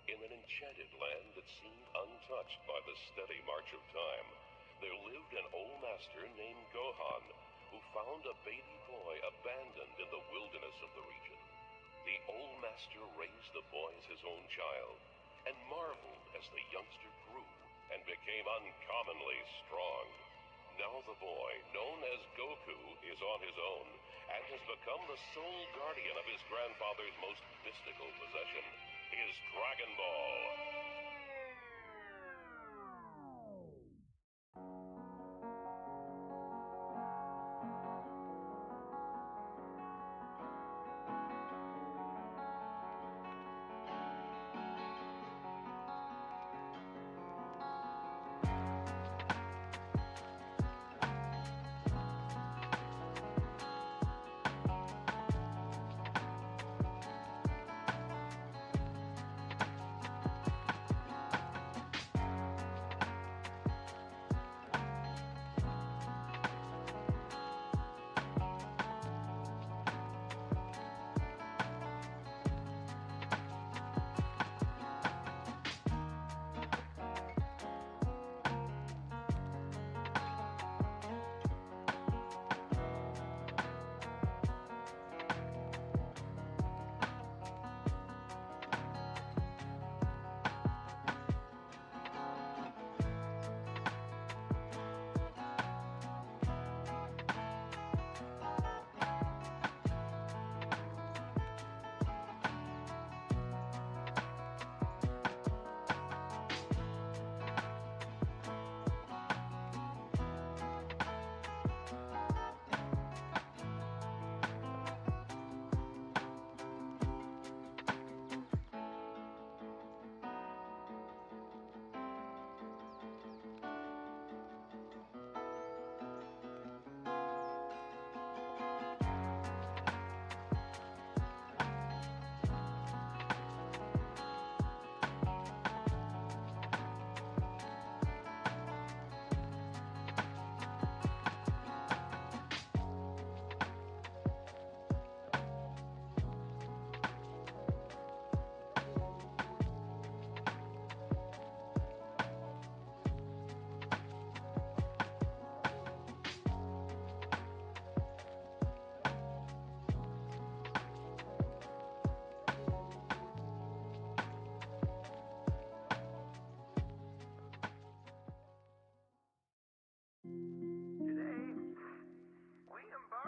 In an enchanted land that seemed untouched by the steady march of time, there lived an old master named Gohan, who found a baby boy abandoned in the wilderness of the region. The old master raised the boy as his own child, and marveled as the youngster grew and became uncommonly strong. Now the boy, known as Goku, is on his own, and has become the sole guardian of his grandfather's most mystical possession, his Dragon Ball.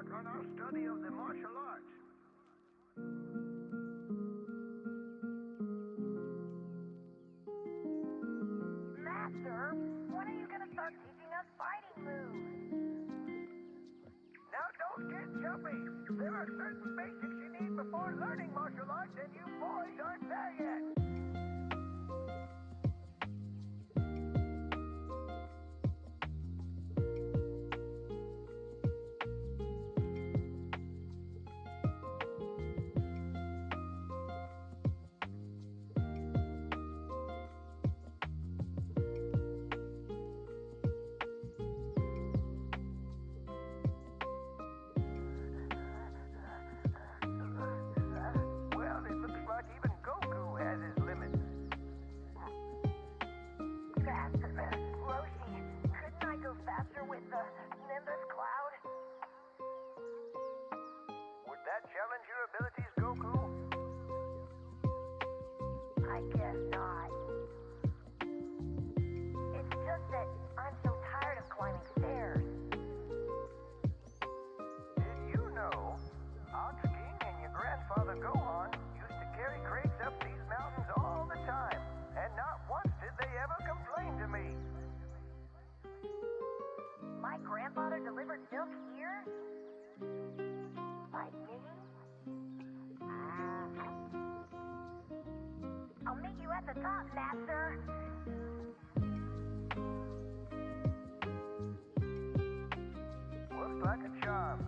On our study of the martial arts. Master, when are you going to start teaching us fighting moves? Now don't get jumpy. There are certain basics you need before learning martial arts, and you boys aren't there yet. Faster with the Nimbus Cloud? Would that challenge your abilities, Goku? I guess not. It's just that I'm so tired of climbing stairs. Did you know Ox King and your grandfather Gohan used to carry crates up these mountains all the time, and not once did they ever complain to me? My grandfather delivered milk here? By me? I'll meet you at the top, Master. Looks like a charm.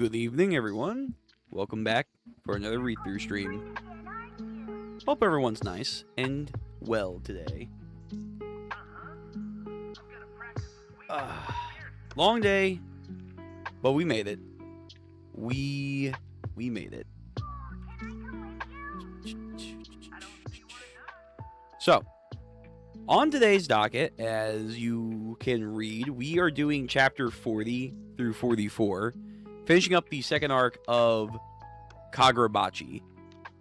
Good evening, everyone. Welcome back for another read-through stream. Hope everyone's nice and well today. Long day, but we made it. We made it. So, on today's docket, as you can read, we are doing chapter 40 through 44, finishing up the second arc of Kagurabachi.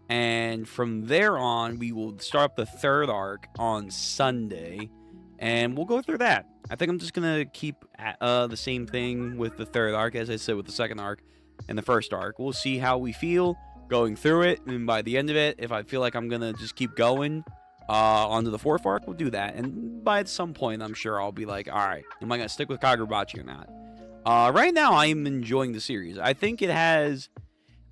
And from there on, we will start up the third arc on Sunday, and we'll go through that. I think I'm just going to keep the same thing with the third arc, as I said with the second arc and the first arc. We'll see how we feel going through it, and by the end of it, if I feel like I'm going to just keep going onto the fourth arc, we'll do that. And by some point, I'm sure I'll be like, alright, am I going to stick with Kagurabachi or not? Right now, I am enjoying the series. I think it has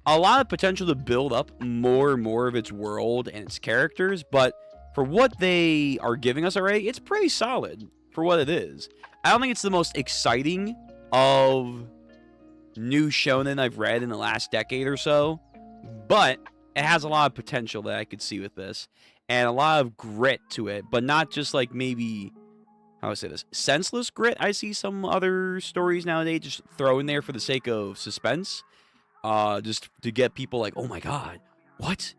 a lot of potential to build up more and more of its world and its characters, but for what they are giving us already, it's pretty solid for what it is. I don't think it's the most exciting of new shonen I've read in the last decade or so, but it has a lot of potential that I could see with this, and a lot of grit to it, but not just like maybe, how do I say this, senseless grit. I see some other stories nowadays just throw in there for the sake of suspense, just to get people like, oh my god, what?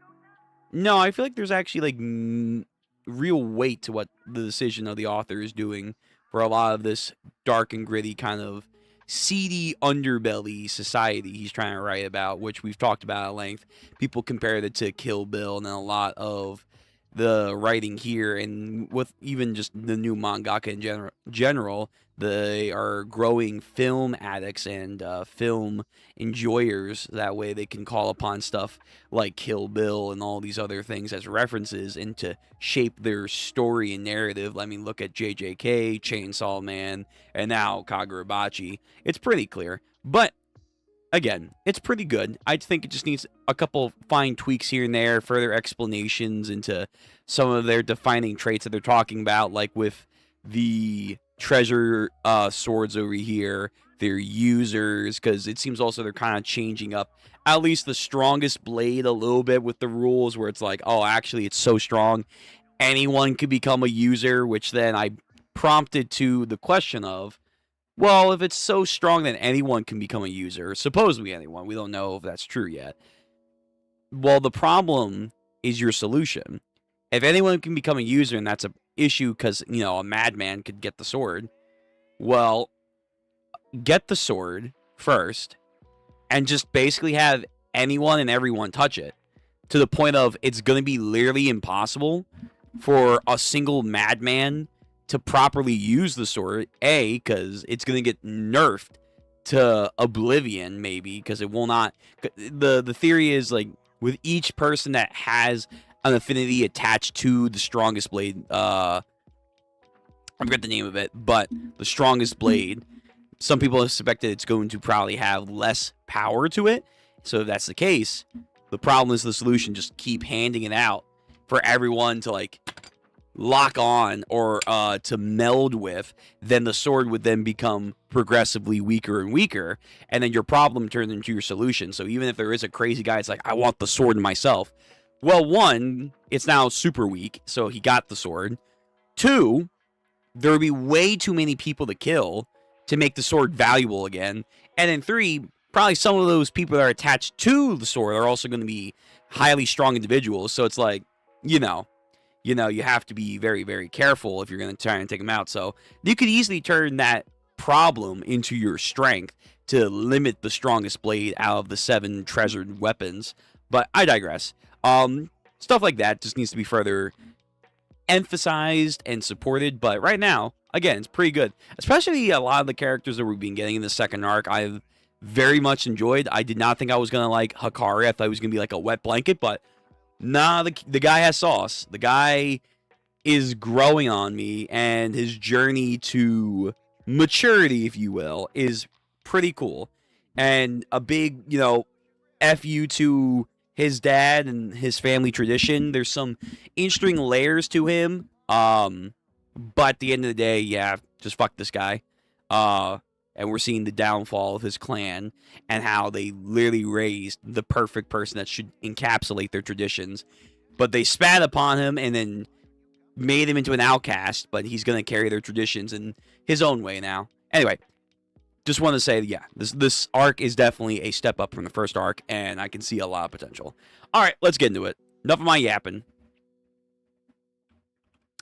No, I feel like there's actually like real weight to what the decision of the author is doing for a lot of this dark and gritty kind of seedy underbelly society he's trying to write about, which we've talked about at length. People compared it to Kill Bill, and a lot of the writing here, and with even just the new mangaka in general, they are growing film addicts and film enjoyers. That way they can call upon stuff like Kill Bill and all these other things as references and to shape their story and narrative. I mean, look at JJK, Chainsaw Man, and now Kagurabachi. It's pretty clear, but again, it's pretty good. I think it just needs a couple fine tweaks here and there, further explanations into some of their defining traits that they're talking about, like with the treasure swords over here, their users, because it seems also they're kind of changing up at least the strongest blade a little bit with the rules, where it's like, oh, actually, it's so strong, anyone could become a user, which then I prompted to the question of, well, if it's so strong that anyone can become a user, supposedly anyone, we don't know if that's true yet. Well, the problem is your solution. If anyone can become a user, and that's an issue because, you know, a madman could get the sword, well, get the sword first and just basically have anyone and everyone touch it to the point of it's going to be literally impossible for a single madman to properly use the sword, A, because it's going to get nerfed to oblivion, maybe, because it will not... The theory is, like, with each person that has an affinity attached to the strongest blade, I forget the name of it, but the strongest blade, some people have suspected it's going to probably have less power to it. So if that's the case, the problem is the solution, just keep handing it out for everyone to, like, lock on or to meld with, then the sword would then become progressively weaker and weaker, and then your problem turns into your solution. So even if there is a crazy guy, it's like, I want the sword myself. Well, one, it's now super weak, so he got the sword. Two, there would be way too many people to kill to make the sword valuable again. And then three, probably some of those people that are attached to the sword are also going to be highly strong individuals. So it's like, you know, you have to be very, very careful if you're going to try and take them out. So you could easily turn that problem into your strength to limit the strongest blade out of the 7 treasured weapons. But I digress. Stuff like that just needs to be further emphasized and supported. But right now, again, it's pretty good. Especially a lot of the characters that we've been getting in the second arc, I've very much enjoyed. I did not think I was going to like Hikari. I thought he was going to be like a wet blanket, but nah, the guy has sauce. The guy is growing on me, and his journey to maturity, if you will, is pretty cool. And a big, you know, F you to his dad and his family tradition. There's some interesting layers to him. But at the end of the day, yeah, just fuck this guy. and we're seeing the downfall of his clan and how they literally raised the perfect person that should encapsulate their traditions, but they spat upon him and then made him into an outcast, but he's going to carry their traditions in his own way now. Anyway, just want to say, yeah, this arc is definitely a step up from the first arc, and I can see a lot of potential. All right, let's get into it. Enough of my yapping.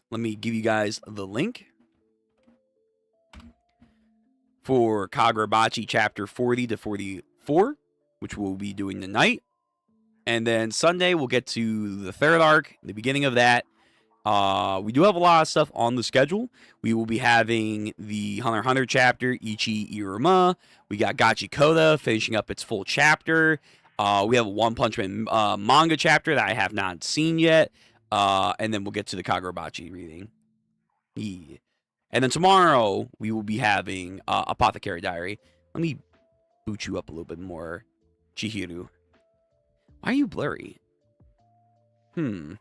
Let me give you guys the link for Kagurabachi chapter 40 to 44, which we'll be doing tonight. And then Sunday, we'll get to the third arc, the beginning of that. We do have a lot of stuff on the schedule. We will be having the Hunter x Hunter chapter, Ichi Iruma. We got Gachi Koda finishing up its full chapter. We have a One Punch Man manga chapter that I have not seen yet. And then we'll get to the Kagurabachi reading. Yeah. And then tomorrow, we will be having Apothecary Diary. Let me boot you up a little bit more, Chihiro. Why are you blurry? I'm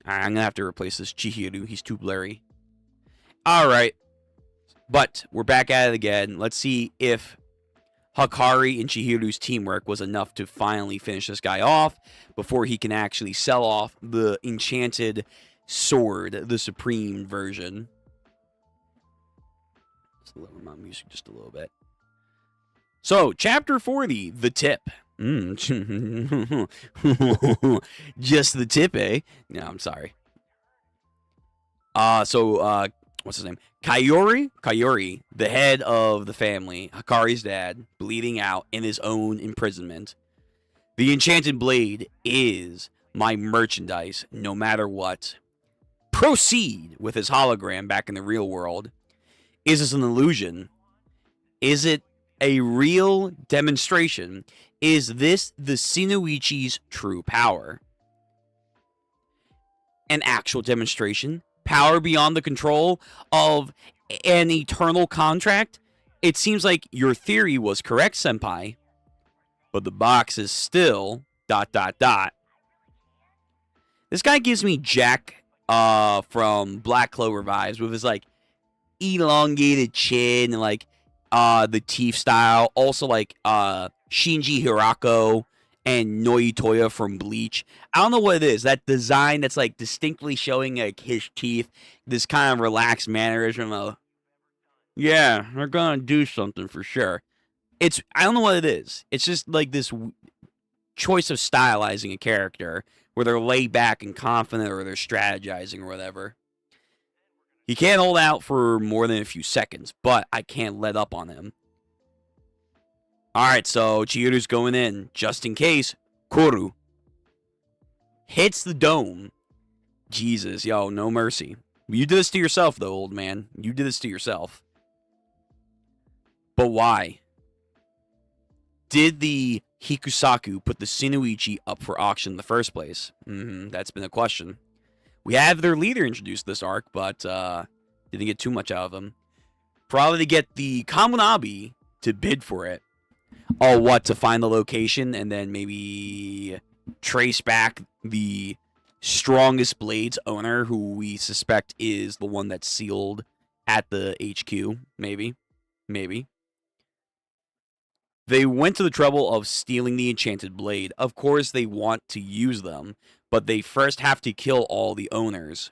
going to have to replace this Chihiro. He's too blurry. All right. But we're back at it again. Let's see if Hakari and Chihiru's teamwork was enough to finally finish this guy off before he can actually sell off the enchanted sword, the supreme version. Let's lower my music just a little bit. So, chapter 40, the tip. Just the tip, eh? No, I'm sorry. What's his name? Kayori, the head of the family, Hakari's dad, bleeding out in his own imprisonment. The enchanted blade is my merchandise, no matter what. Proceed with his hologram back in the real world. Is this an illusion? Is it a real demonstration? Is this the Shinoichi's true power? An actual demonstration? Power beyond the control of an eternal contract? It seems like your theory was correct, Senpai. But the box is still ... This guy gives me Jack from Black Clover vibes with his like elongated chin and like the teeth style. Also like Shinji Hirako and Noitoya from Bleach. I don't know what it is. That design that's like distinctly showing like his teeth. This kind of relaxed mannerism of, yeah, they're gonna do something for sure. I don't know what it is. It's just like this choice of stylizing a character where they're laid back and confident or they're strategizing or whatever. He can't hold out for more than a few seconds, but I can't let up on him. Alright, so Chihiru's going in, just in case. Kuru hits the dome. Jesus, yo, no mercy. You did this to yourself, though, old man. You did this to yourself. But why? Did the Hikusaku put the Shinoichi up for auction in the first place? That's been a question. We have their leader introduced this arc, but didn't get too much out of them. Probably to get the Kamunabi to bid for it. Oh, what? To find the location and then maybe trace back the strongest Blades owner, who we suspect is the one that's sealed at the HQ. Maybe. They went to the trouble of stealing the enchanted blade. Of course, they want to use them, but they first have to kill all the owners.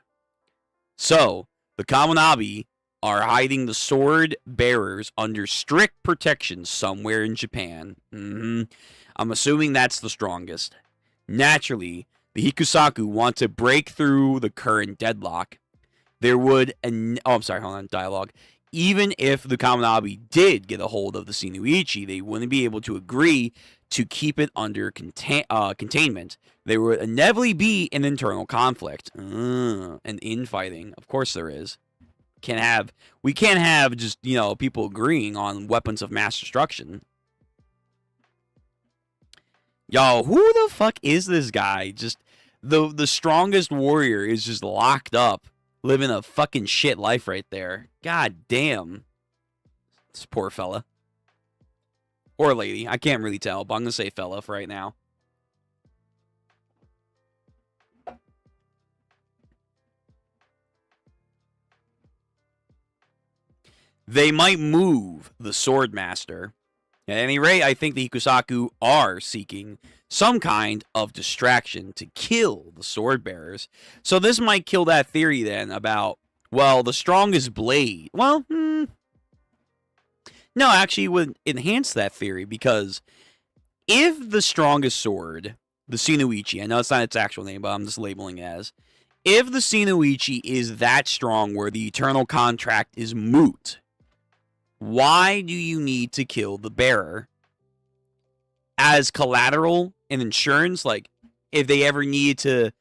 So, the Kamunabi are hiding the sword bearers under strict protection somewhere in Japan. I'm assuming that's the strongest. Naturally, the Hikusaku want to break through the current deadlock. There would... dialogue. Even if the Kamunabi did get a hold of the Shinoichi, they wouldn't be able to agree to keep it under containment. There would inevitably be an internal conflict. An infighting. Of course there is. We can't have just, people agreeing on weapons of mass destruction. Yo, who the fuck is this guy? Just the strongest warrior is just locked up, living a fucking shit life right there. God damn. This poor fella. Or lady. I can't really tell, but I'm going to say fella for right now. they might move the Sword Master. At any rate, I think the Hikusaku are seeking some kind of distraction to kill the sword bearers. So this might kill that theory then about, well, the strongest blade. Well, no, actually it would enhance that theory, because if the strongest sword, the Shinoichi, I know it's not its actual name, but I'm just labeling it as, if the Shinoichi is that strong where the eternal contract is moot, why do you need to kill the bearer? As collateral and insurance, like, if they ever needed to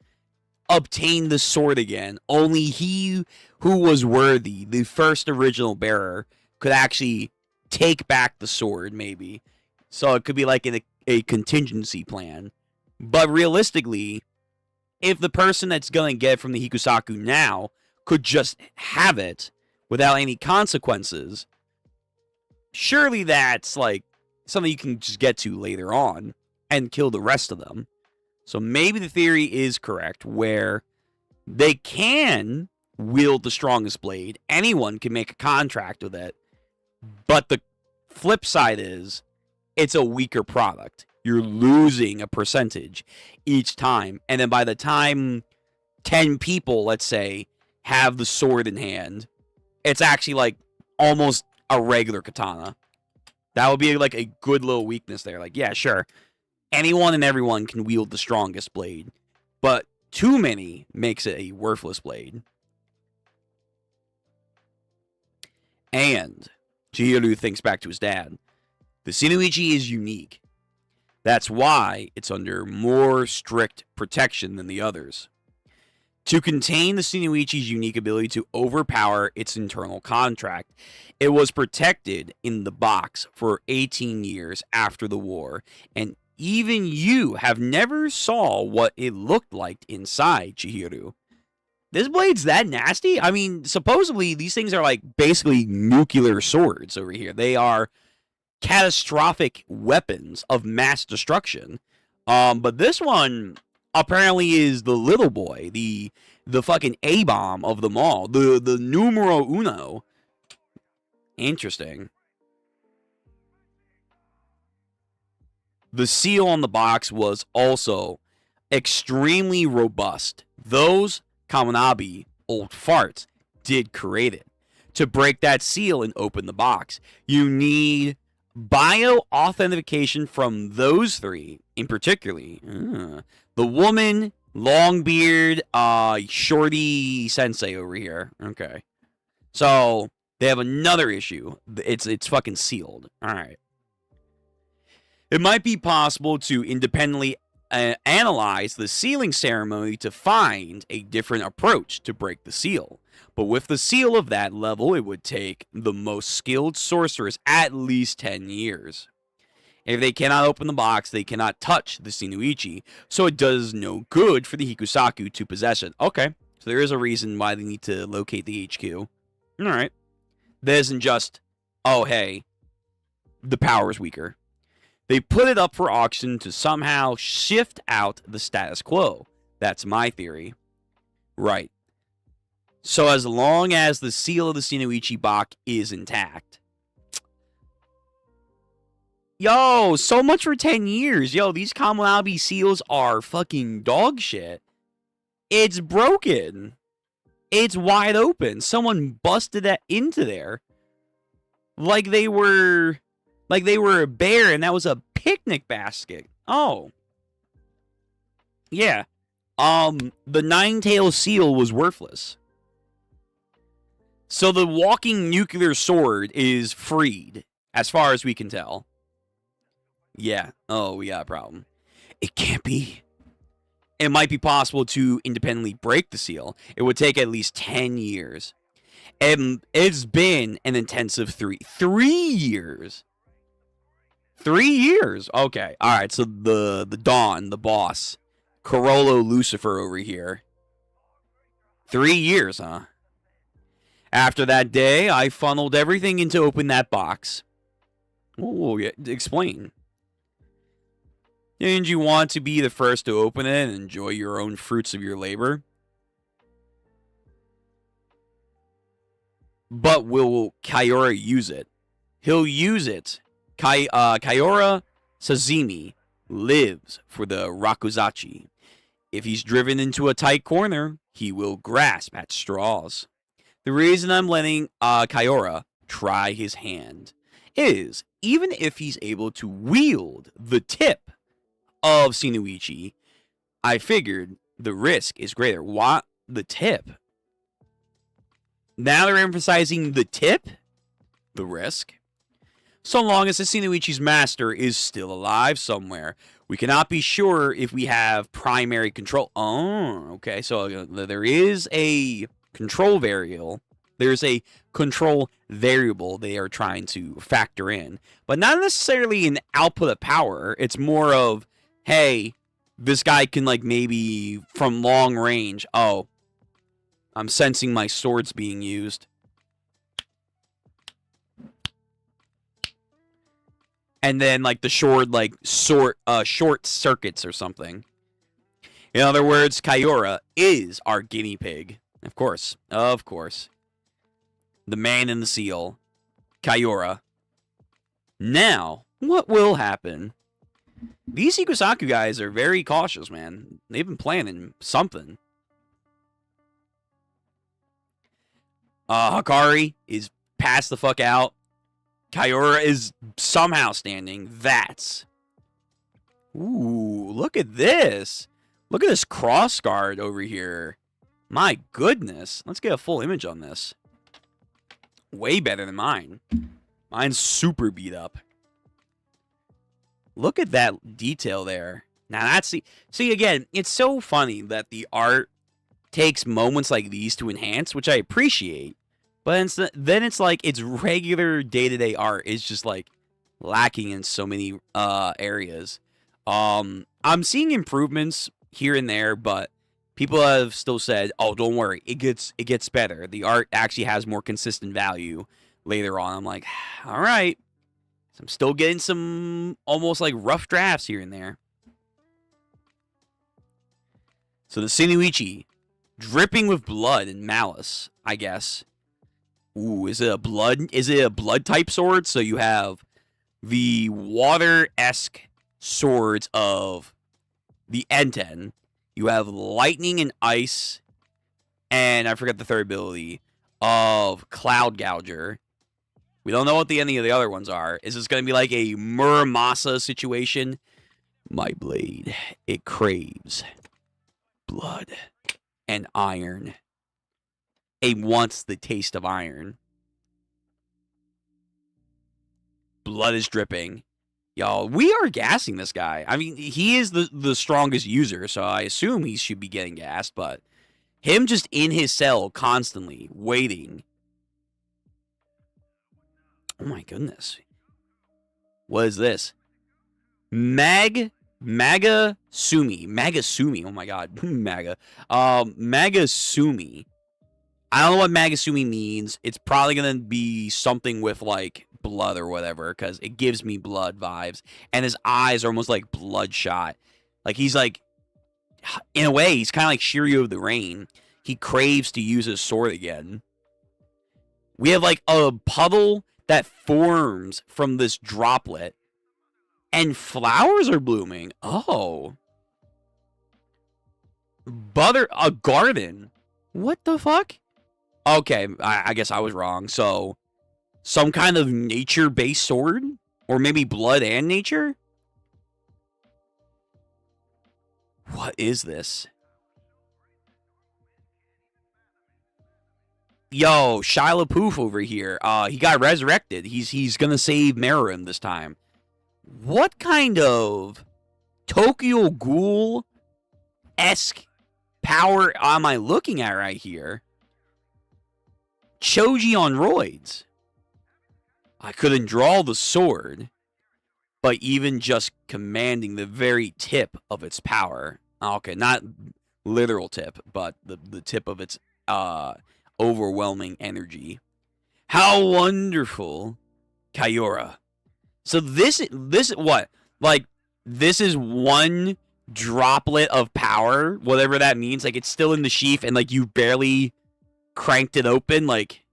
obtain the sword again, only he who was worthy, the first original bearer, could actually take back the sword, maybe. So it could be like a contingency plan. But realistically, if the person that's going to get it from the Hikusaku now could just have it without any consequences, surely that's like something you can just get to later on and kill the rest of them. So maybe the theory is correct, where they can wield the strongest blade. Anyone can make a contract with it. But the flip side is, it's a weaker product. You're losing a percentage each time. And then by the time 10 people, let's say, have the sword in hand, it's actually like almost a regular katana. That would be like a good little weakness there. Like, yeah, sure. Anyone and everyone can wield the strongest blade, but too many makes it a worthless blade. And Chihiro thinks back to his dad. The Shinoichi is unique. That's why it's under more strict protection than the others. To contain the Shinoichi's unique ability to overpower its internal contract, it was protected in the box for 18 years after the war, and even you have never saw what it looked like inside, Chihiro. This blade's that nasty? I mean, supposedly these things are like basically nuclear swords over here. They are catastrophic weapons of mass destruction. But this one apparently is the little boy, the fucking A-bomb of them all, the numero uno. Interesting. The seal on the box was also extremely robust. Those Kaminabi, old farts, did create it. To break that seal and open the box, you need bio-authentication from those three, in particularly. The woman, Longbeard, Shorty Sensei over here. Okay. So, they have another issue. It's fucking sealed. Alright. It might be possible to independently analyze the sealing ceremony to find a different approach to break the seal. But with the seal of that level, it would take the most skilled sorcerers at least 10 years. If they cannot open the box, they cannot touch the Shinoichi, so it does no good for the Hikusaku to possess it. Okay, so there is a reason why they need to locate the HQ. Alright. That isn't just, oh hey, the power is weaker. They put it up for auction to somehow shift out the status quo. That's my theory. Right. So as long as the seal of the Shinoichi box is intact. Yo, so much for 10 years. Yo, these Kaminabi seals are fucking dog shit. It's broken. It's wide open. Someone busted that into there. Like they were a bear and that was a picnic basket. Oh. Yeah. The nine-tailed seal was worthless. So the walking nuclear sword is freed, as far as we can tell. Yeah. Oh, we got a problem. It can't be. It might be possible to independently break the seal. It would take at least 10 years. And it's been an intensive 3 years. 3 years. Okay. All right. So the Dawn, the boss, Corollo Lucifer over here. 3 years, huh? After that day, I funneled everything in to open that box. Oh, yeah. Explain. Didn't you want to be the first to open it and enjoy your own fruits of your labor? But will Kaiora use it? He'll use it. Kaiora Sazimi lives for the Rakuzachi. If he's driven into a tight corner, he will grasp at straws. The reason I'm letting Kaiora try his hand is, even if he's able to wield the tip of Shinichi, I figured the risk is greater. What? The tip? Now they're emphasizing the tip? The risk? So long as the Shinichi's master is still alive somewhere. We cannot be sure if we have primary control. Oh, okay. So there is a control variable. There's a control variable they are trying to factor in. But not necessarily an output of power. It's more of, hey, this guy can, like, maybe from long range. Oh, I'm sensing my swords being used. And then, like, the short circuits or something. In other words, Kaiora is our guinea pig. Of course. Of course. The man in the seal. Kaiora. Now, what will happen? These Ikusaku guys are very cautious, man. They've been planning something. Hakari is passed the fuck out. Kaiora is somehow standing. That's... Ooh, look at this. Look at this cross guard over here. My goodness. Let's get a full image on this. Way better than mine. Mine's super beat up. Look at that detail there. Now that's the... See, again, it's so funny that the art takes moments like these to enhance, which I appreciate. But then it's like its regular day-to-day art is just like lacking in so many areas. I'm seeing improvements here and there, but people have still said, "Oh, don't worry, it gets better. The art actually has more consistent value later on." I'm like, all right. So I'm still getting some almost like rough drafts here and there. So the Shinichi, dripping with blood and malice, I guess. Ooh, is it a blood type sword? So you have the water-esque swords of the Enten. You have lightning and ice, and I forgot the third ability of Cloud Gouger. We don't know what any of the other ones are. Is this going to be like a Muramasa situation? My blade, it craves blood and iron. It wants the taste of iron. Blood is dripping. Y'all, we are gassing this guy. I mean, he is the strongest user, so I assume he should be getting gassed, but him just in his cell constantly, waiting. Oh my goodness. What is this? Magasumi. Oh my god. Magasumi. I don't know what Magasumi means. It's probably going to be something with, like, blood or whatever, because it gives me blood vibes. And his eyes are almost like bloodshot. Like, he's like, in a way, he's kind of like Shiryu of the Rain. He craves to use his sword again. We have, like, a puddle that forms from this droplet. And flowers are blooming. Oh. A garden. What the fuck? Okay, I guess I was wrong. So, some kind of nature-based sword? Or maybe blood and nature? What is this? Yo, Shia LaPouf over here. He got resurrected. He's gonna save Meruem this time. What kind of Tokyo Ghoul-esque power am I looking at right here? Choji on roids. I couldn't draw the sword, but even just commanding the very tip of its power. Okay, not literal tip, but the tip of its overwhelming energy. How wonderful, Kaiora. So this what? Like, this is one droplet of power, whatever that means. Like, it's still in the sheath and, like, you barely cranked it open. Like,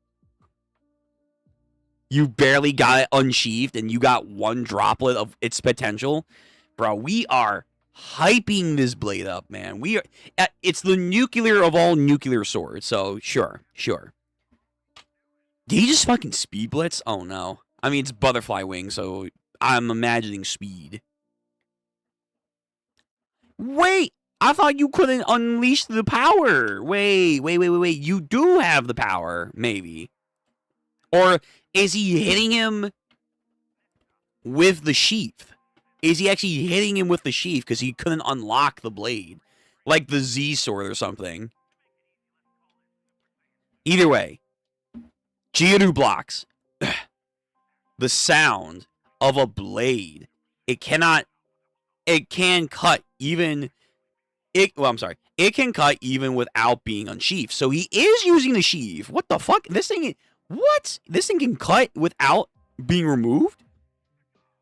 You barely got it unsheathed, and you got one droplet of its potential. Bro, we are hyping this blade up, man. We are. It's the nuclear of all nuclear swords, so sure. Did he just fucking speed blitz? Oh, no. I mean, it's butterfly wing, so I'm imagining speed. Wait! I thought you couldn't unleash the power. Wait. You do have the power, maybe. Or is he hitting him with the sheath? Is he actually hitting him with the sheath because he couldn't unlock the blade? Like the Z sword or something. Either way. Chihiru blocks. The sound of a blade. It can cut even... It can cut even without being unsheathed. So he is using the sheath. What the fuck? This thing can cut without being removed?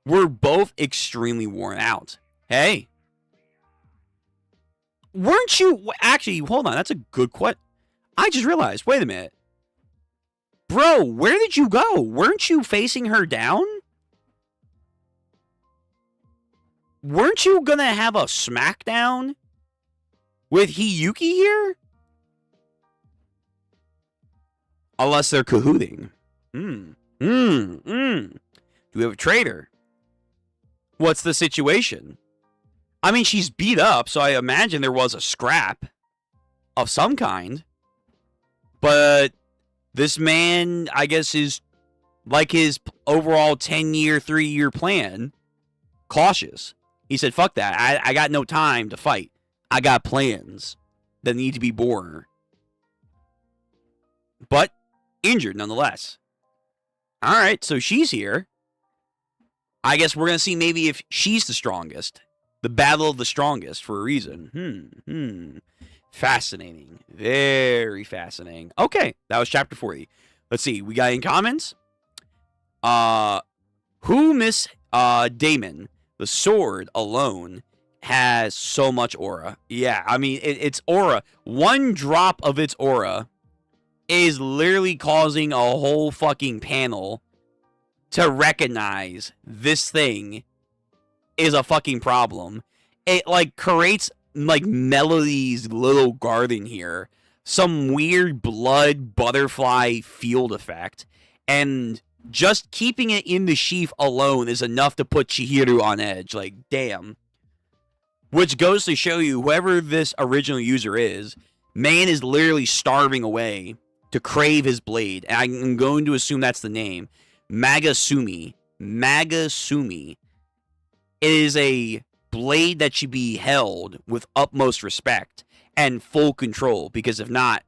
We're both extremely worn out. Hey. Weren't you... Actually, hold on. That's a good question. I just realized. Wait a minute. Bro, where did you go? Weren't you facing her down? Weren't you gonna have a smackdown with Hiyuki here? Unless they're cahooting. Do we have a traitor? What's the situation? I mean, she's beat up, so I imagine there was a scrap of some kind. But this man, I guess, is like his overall 10-year, 3-year plan. Cautious. He said, fuck that. I got no time to fight. I got plans that need to be born. But injured nonetheless. Alright, so she's here. I guess we're going to see maybe if she's the strongest. The battle of the strongest for a reason. Fascinating. Very fascinating. Okay, that was chapter 40. Let's see. We got any comments? Who Miss Damon? The sword alone has so much aura. Yeah, I mean, it's aura. One drop of its aura is literally causing a whole fucking panel to recognize this thing is a fucking problem. It, like, creates, like, Melody's little garden here. Some weird blood butterfly field effect. And just keeping it in the sheath alone is enough to put Chihiru on edge. Like, damn. Which goes to show you, whoever this original user is, man is literally starving away to crave his blade. And I'm going to assume that's the name. Magasumi. It is a blade that should be held with utmost respect and full control. Because if not,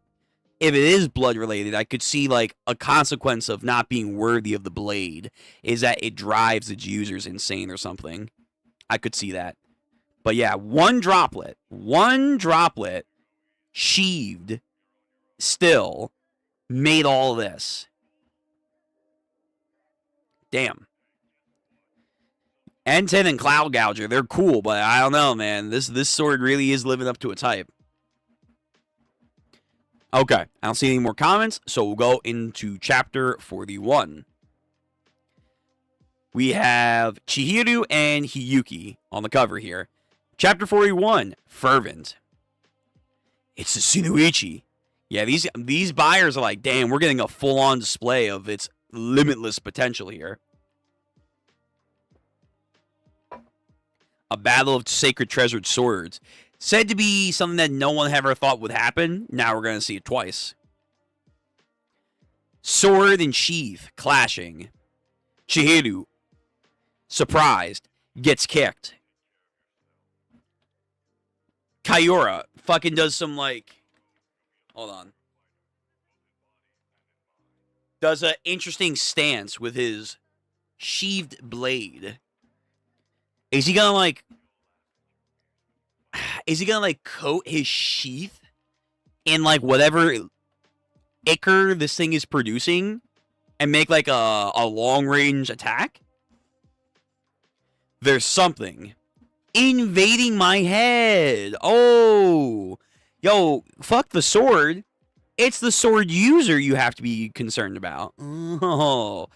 if it is blood related, I could see like a consequence of not being worthy of the blade is that it drives its users insane or something. I could see that. But yeah, one droplet sheathed still made all this. Damn. N10 and Cloud Gouger, they're cool, but I don't know, man. This sword really is living up to its hype. Okay, I don't see any more comments, so we'll go into chapter 41. We have Chihiru and Hiyuki on the cover here. Chapter 41, Fervent. It's the Tsunuichi. Yeah, these buyers are like, damn, we're getting a full-on display of its limitless potential here. A battle of sacred treasured swords. Said to be something that no one ever thought would happen. Now we're going to see it twice. Sword and sheath clashing. Chihiru, surprised, gets kicked. Kagura fucking does some like... Hold on. Does an interesting stance with his sheathed blade. Is he gonna like... Is he gonna like coat his sheath in like whatever ichor this thing is producing and make like a long range attack? There's something invading my head. Oh, yo, fuck the sword. It's the sword user you have to be concerned about. Oh,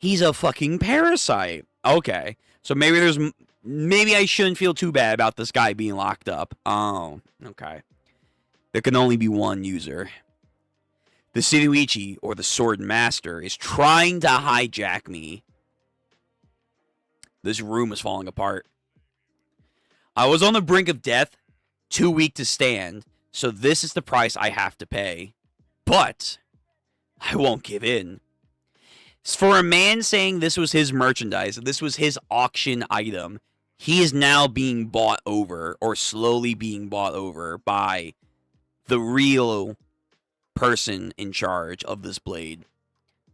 He's a fucking parasite. Okay. So maybe I shouldn't feel too bad about this guy being locked up. Oh, okay. There can only be one user. The Shinichi, or the Sword Master, is trying to hijack me. This room is falling apart. I was on the brink of death, too weak to stand, so this is the price I have to pay. But I won't give in. For a man saying this was his merchandise, this was his auction item, he is now being bought over, or slowly being bought over, by the real person in charge of this blade.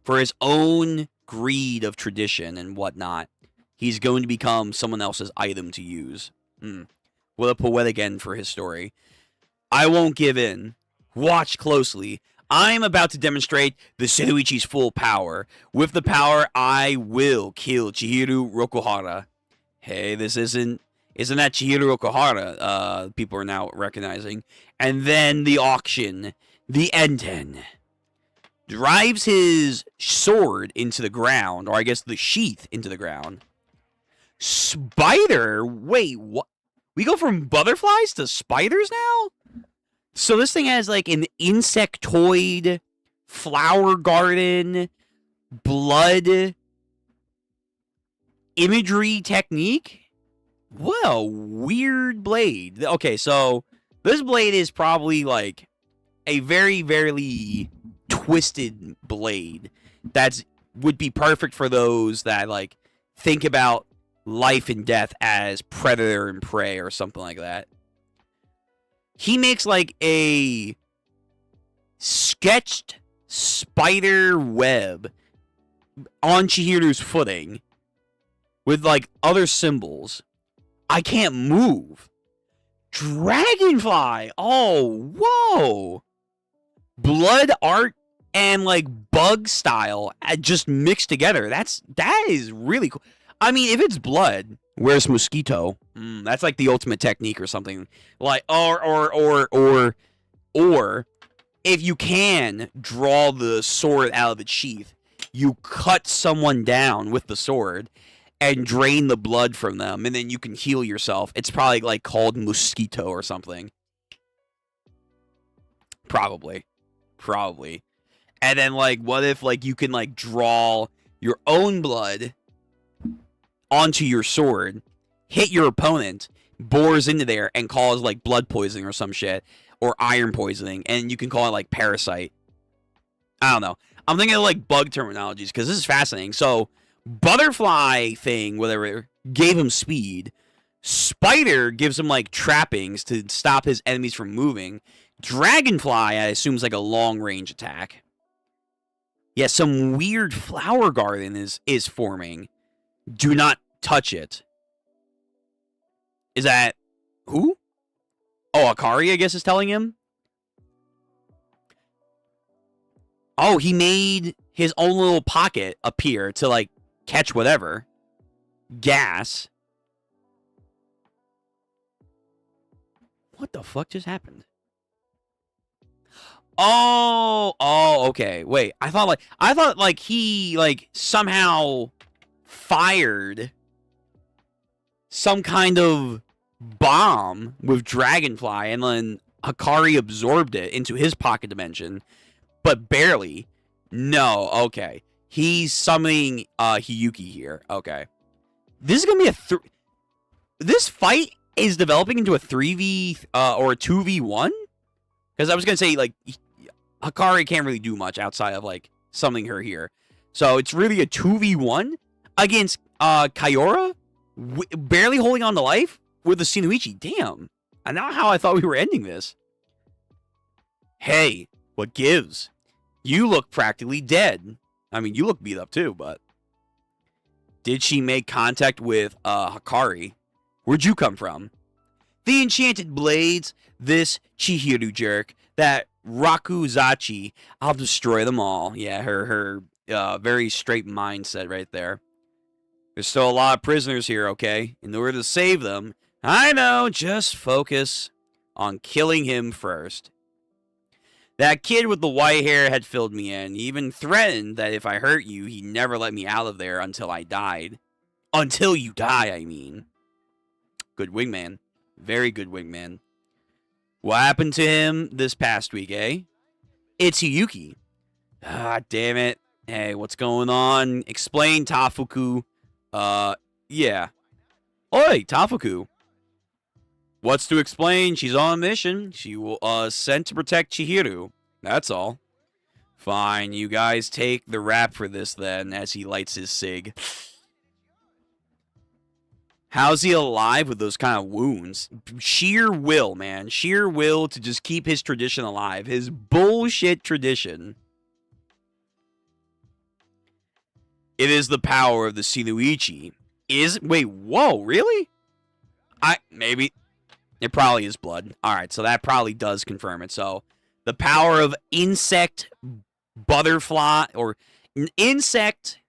For his own greed of tradition and whatnot, he's going to become someone else's item to use. What a poetic end for his story. I won't give in. Watch closely. I'm about to demonstrate the Shinichi's full power. With the power, I will kill Chihiro Rokuhara. Hey, this isn't that Chihiro Rokuhara? People are now recognizing. And then the auction, the Enten, drives his sword into the ground, or I guess the sheath into the ground. Spider? Wait, what? We go from butterflies to spiders now? So this thing has like an insectoid, flower garden, blood imagery technique? What a weird blade. Okay, so this blade is probably like a very, very twisted blade that would be perfect for those that like think about life and death as predator and prey or something like that. He makes like a sketched spider web on Chihiru's footing with like other symbols. I can't move. Dragonfly. Oh, whoa. Blood art and like bug style just mixed together. That is really cool. I mean, if it's blood, where's mosquito? That's like the ultimate technique or something. Like or if you can draw the sword out of its sheath, you cut someone down with the sword and drain the blood from them, and then you can heal yourself. It's probably like called mosquito or something. Probably. And then like what if like you can like draw your own blood onto your sword, hit your opponent, bores into there, and cause like blood poisoning or some shit, or iron poisoning, and you can call it like parasite. I don't know. I'm thinking of like bug terminologies because this is fascinating. So butterfly thing, whatever, gave him speed. Spider gives him like trappings to stop his enemies from moving. Dragonfly, I assume, is like a long range attack. Yeah, some weird flower garden is forming. Do not touch it. Is that who? Oh, Akari, I guess, is telling him. Oh, he made his own little pocket appear to like catch whatever. Gas. What the fuck just happened? Oh, okay. Wait, I thought like he like somehow fired some kind of bomb with Dragonfly, and then Akari absorbed it into his pocket dimension, but barely. No, okay. He's summoning Hiyuki here. Okay. This is gonna be this fight is developing into a 3v or a 2v1? Because I was gonna say like Akari can't really do much outside of like summoning her here. So it's really a 2v1 against Kaiora, barely holding on to life with the Shinichi. Damn. And not how I thought we were ending this. Hey, what gives? You look practically dead. I mean, you look beat up too, but... Did she make contact with Hikari? Where'd you come from? The enchanted blades, this Chihiro jerk, that Rakuzachi, I'll destroy them all. Yeah, her very straight mindset right there. There's still a lot of prisoners here, okay? In order to save them, I know, just focus on killing him first. That kid with the white hair had filled me in. He even threatened that if I hurt you, he'd never let me out of there until I died. Until you die, I mean. Good wingman. Very good wingman. What happened to him this past week, eh? It's Yuki. Ah, damn it. Hey, what's going on? Explain, Tafuku. Yeah. Oi, Tafuku. What's to explain? She's on a mission. She will, sent to protect Chihiro. That's all. Fine, you guys take the rap for this then, as he lights his cig. How's he alive with those kind of wounds? Sheer will, man. Sheer will to just keep his tradition alive. His bullshit tradition. It is the power of the Sinuichi. Wait, whoa, really? Maybe. It probably is blood. Alright, so that probably does confirm it. So, the power of insect, butterfly, or insect,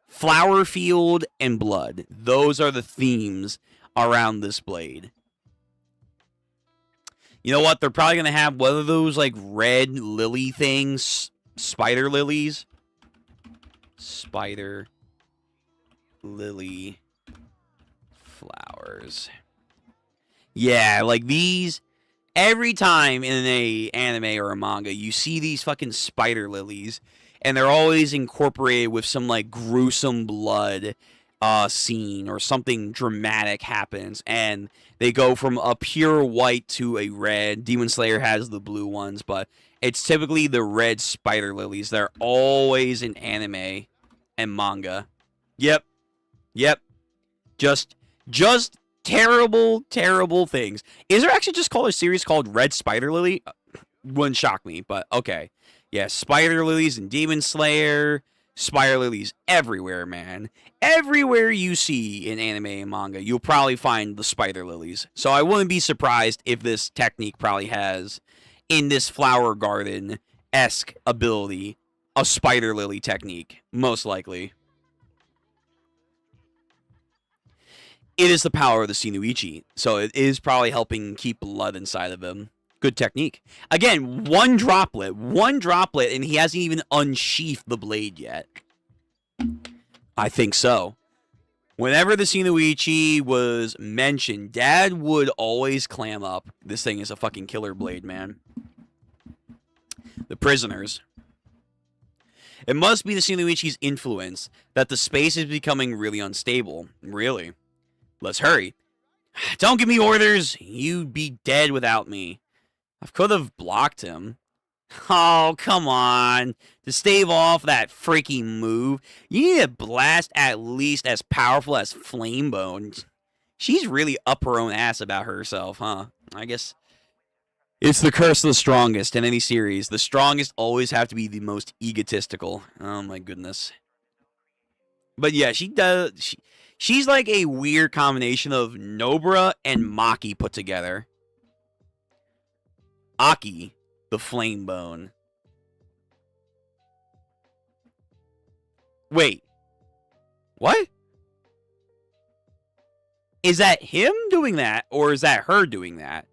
flower field, and blood. Those are the themes around this blade. You know what? They're probably going to have one of those, like, red lily things. Spider lilies. Spider lily flowers. Yeah, like these, every time in an anime or a manga, you see these fucking spider lilies, and they're always incorporated with some, like, gruesome blood scene, or something dramatic happens, and they go from a pure white to a red. Demon Slayer has the blue ones, but it's typically the red spider lilies. They're always in anime and manga. Yep. Just terrible, terrible things. Is there actually just called a series called Red Spider Lily? Wouldn't shock me, but okay. Yeah, spider lilies and Demon Slayer. Spider lilies everywhere, man. Everywhere you see in anime and manga, you'll probably find the spider lilies. So I wouldn't be surprised if this technique probably has, in this flower garden-esque ability, a spider lily technique. Most likely. It is the power of the Sinuichi, so it is probably helping keep blood inside of him. Good technique. Again, one droplet, and he hasn't even unsheathed the blade yet. I think so. Whenever the Sinuichi was mentioned, Dad would always clam up. This thing is a fucking killer blade, man. The prisoners. It must be the Sinuichi's influence that the space is becoming really unstable. Really? Let's hurry. Don't give me orders. You'd be dead without me. I could have blocked him. Oh, come on. To stave off that freaking move, you need a blast at least as powerful as Flamebone. She's really up her own ass about herself, huh? I guess it's the curse of the strongest in any series. The strongest always have to be the most egotistical. Oh, my goodness. But yeah, she does... She's like a weird combination of Nobara and Maki put together. Aki, the Flamebone. Wait. What? Is that him doing that, or is that her doing that?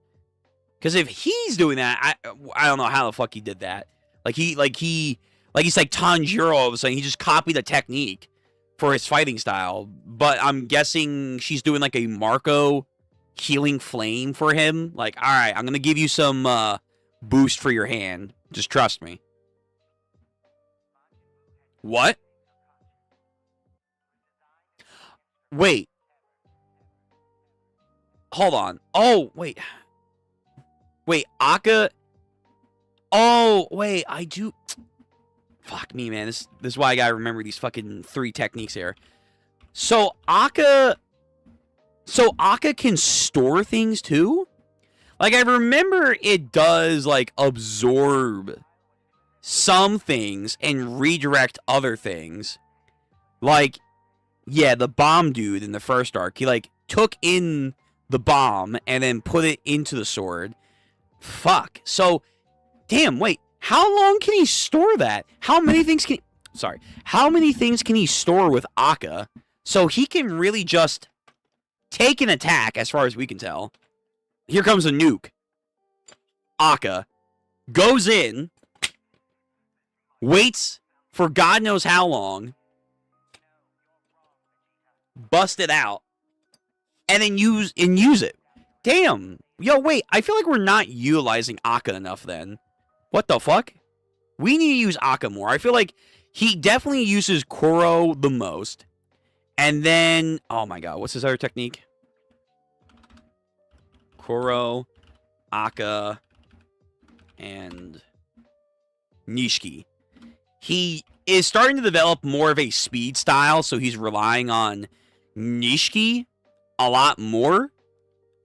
Because if he's doing that, I don't know how the fuck he did that. He's like Tanjiro all of a sudden. He just copied the technique for his fighting style, but I'm guessing she's doing like a Marco healing flame for him. Like, all right, I'm gonna give you some boost for your hand. Just trust me. What? Wait. Hold on. Oh, wait. Wait, Akka. Oh, wait, I do. Fuck me, man. This is why I gotta remember these fucking 3 techniques here. So Akka can store things too? Like, I remember it does, like, absorb some things and redirect other things. Like, yeah, the bomb dude in the first arc, he, like, took in the bomb and then put it into the sword. Fuck. So, damn, wait. How long can he store that? How many things can he store with Akka? So he can really just take an attack, as far as we can tell. Here comes a nuke. Akka goes in, waits for God knows how long, bust it out, and then use it. Damn. Yo, wait, I feel like we're not utilizing Akka enough then. What the fuck? We need to use Akka more. I feel like he definitely uses Koro the most. And then, oh my god, what's his other technique? Koro, Akka, and Nishiki. He is starting to develop more of a speed style, so he's relying on Nishiki a lot more.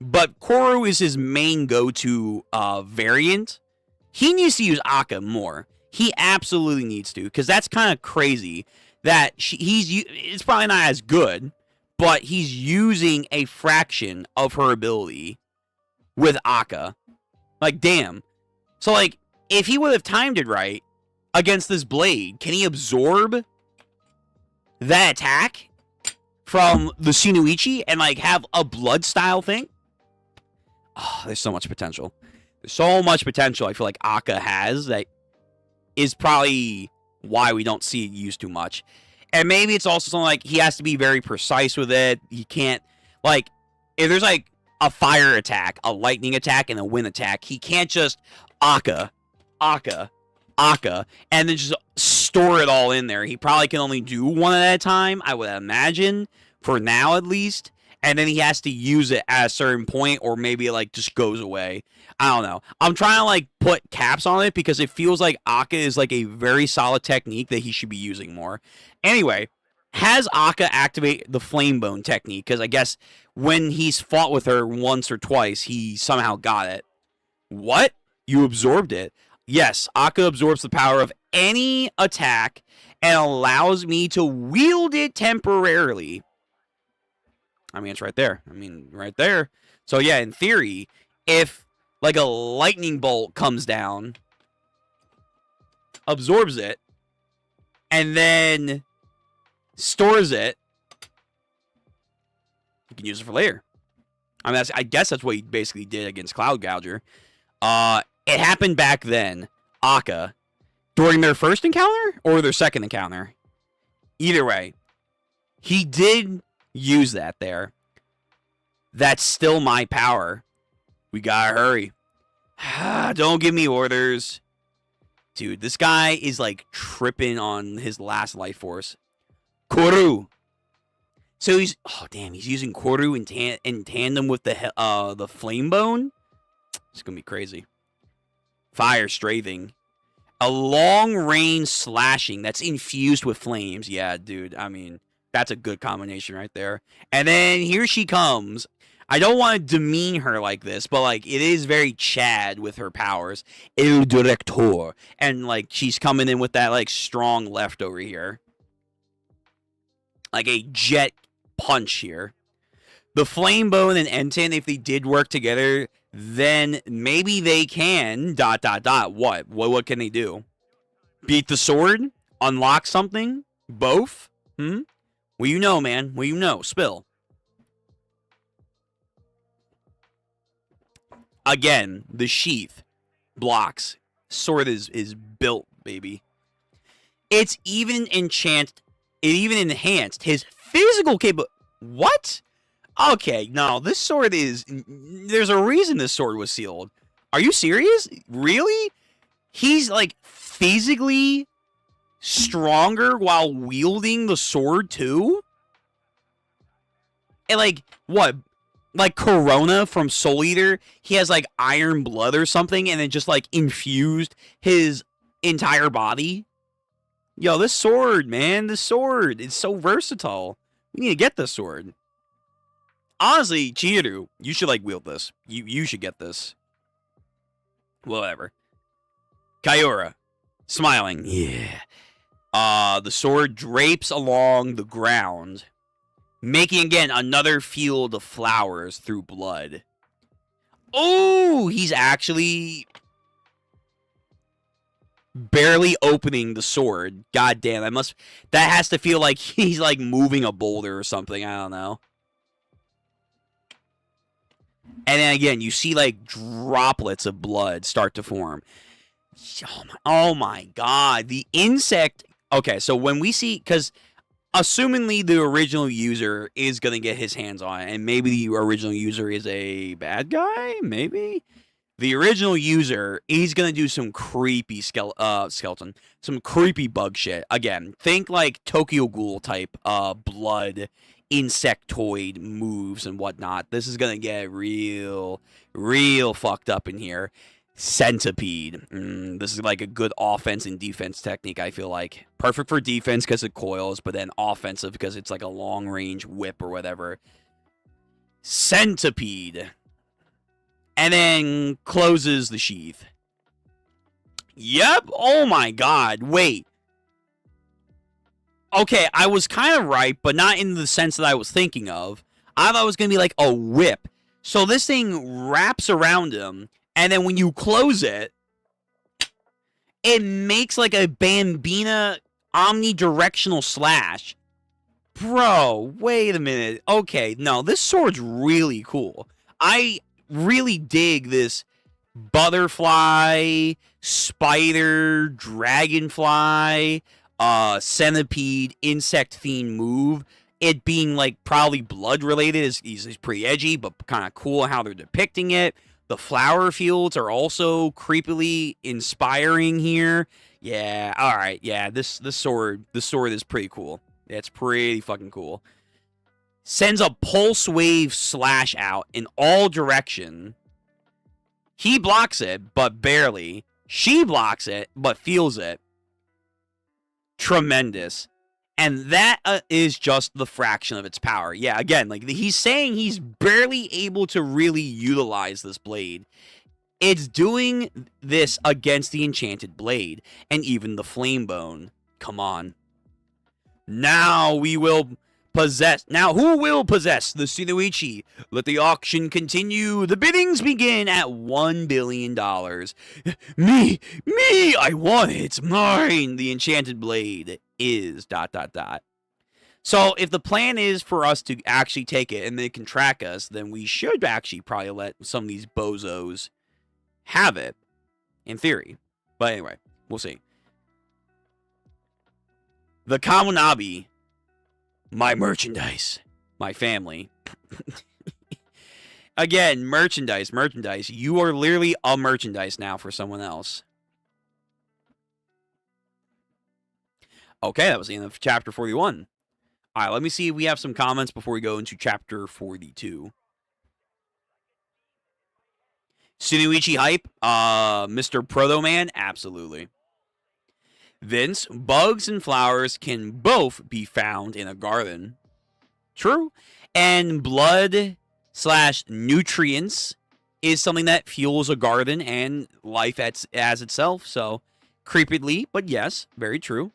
But Koro is his main go-to variant. He needs to use Akka more. He absolutely needs to, because that's kind of crazy that it's probably not as good, but he's using a fraction of her ability with Akka. Like, damn. So, like, if he would have timed it right against this blade, can he absorb that attack from the Shinoichi and, like, have a blood style thing? Oh, there's so much potential. There's so much potential I feel like Akka has that is probably why we don't see it used too much. And maybe it's also something like he has to be very precise with it. He can't, like, if there's like a fire attack, a lightning attack, and a wind attack, he can't just Akka, and then just store it all in there. He probably can only do one at a time, I would imagine, for now at least. And then he has to use it at a certain point, or maybe it, like, just goes away. I don't know. I'm trying to, like, put caps on it because it feels like Akka is, like, a very solid technique that he should be using more. Anyway, has Akka activate the Flame Bone technique? Because I guess when he's fought with her once or twice, he somehow got it. What? You absorbed it? Yes, Akka absorbs the power of any attack and allows me to wield it temporarily. I mean, it's right there. Right there. So, yeah, in theory, if, like, a lightning bolt comes down, absorbs it, and then stores it, you can use it for later. I mean, I guess that's what he basically did against Cloud Gouger. It happened back then, Akka, during their first encounter or their second encounter. Either way, he did use that there. That's still my power. We gotta hurry. Don't give me orders. Dude, this guy is like tripping on his last life force. Koru. So he's using Koru in tandem with the Flame Bone. It's gonna be crazy. Fire Strathing. A long range slashing that's infused with flames. Yeah, dude. I mean, that's a good combination right there. And then here she comes. I don't want to demean her like this, but, like, it is very Chad with her powers. El Director. And, like, she's coming in with that, like, strong left over here. Like a jet punch here. The Flame Bone and Enten, if they did work together, then maybe they can... What? What can they do? Beat the sword? Unlock something? Both? Well, you know, man. Well, you know. Spill. Again, the sheath blocks. Sword is built, baby. It's even enhanced his physical capability. What? Okay, no, this sword is... There's a reason this sword was sealed. Are you serious? Really? He's, like, physically stronger while wielding the sword, too? And, like, what? Like Corona from Soul Eater, he has, like, iron blood or something, and then just, like, infused his entire body? Yo, this sword, man, this sword, it's so versatile. We need to get this sword. Honestly, Chihiru, you should, like, wield this. You should get this. Whatever. Kaiora, smiling. Yeah. The sword drapes along the ground, making, again, another field of flowers through blood. Oh, he's actually barely opening the sword. God damn, that has to feel like he's, like, moving a boulder or something. I don't know. And then again, you see, like, droplets of blood start to form. Oh my god. The insect. Okay, so when we see, because assumingly the original user is going to get his hands on it, and maybe the original user is a bad guy, maybe? The original user, he's going to do some creepy skeleton, some creepy bug shit. Again, think like Tokyo Ghoul type blood, insectoid moves and whatnot. This is going to get real fucked up in here. Centipede. This is like a good offense and defense technique, I feel like. Perfect for defense because it coils, but then offensive because it's like a long-range whip or whatever. Centipede. And then closes the sheath. Yep. Oh my god. Wait. Okay, I was kind of right, but not in the sense that I was thinking of. I thought it was going to be like a whip. So this thing wraps around him, and then when you close it, it makes like a Bambina omnidirectional slash. Bro, wait a minute. Okay, no, this sword's really cool. I really dig this butterfly, spider, dragonfly, centipede, insect themed move. It being like probably blood related is pretty edgy, but kind of cool how they're depicting it. The flower fields are also creepily inspiring here. Yeah, all right. Yeah, this sword is pretty cool. It's pretty fucking cool. Sends a pulse wave slash out in all direction. He blocks it, but barely. She blocks it, but feels it. Tremendous. And that is just the fraction of its power. Yeah, again, like he's saying he's barely able to really utilize this blade. It's doing this against the enchanted blade and even the flame bone. Come on. Now we will possess. Now who will possess the Shinoichi? Let the auction continue. The biddings begin at $1 billion. Me, I want it. It's mine. The enchanted blade is ... So if the plan is for us to actually take it and they can track us, then we should actually probably let some of these bozos have it, in theory. But anyway, we'll see. The Kamunabi, my merchandise, my family. Again, merchandise. You are literally a merchandise now for someone else. Okay, that was the end of chapter 41. All right, let me see if we have some comments before we go into chapter 42. Shinoichi hype, Mr. Proto Man, absolutely. Vince, bugs and flowers can both be found in a garden. True. And blood / nutrients is something that fuels a garden and life as itself. So, creepily, but yes, very true.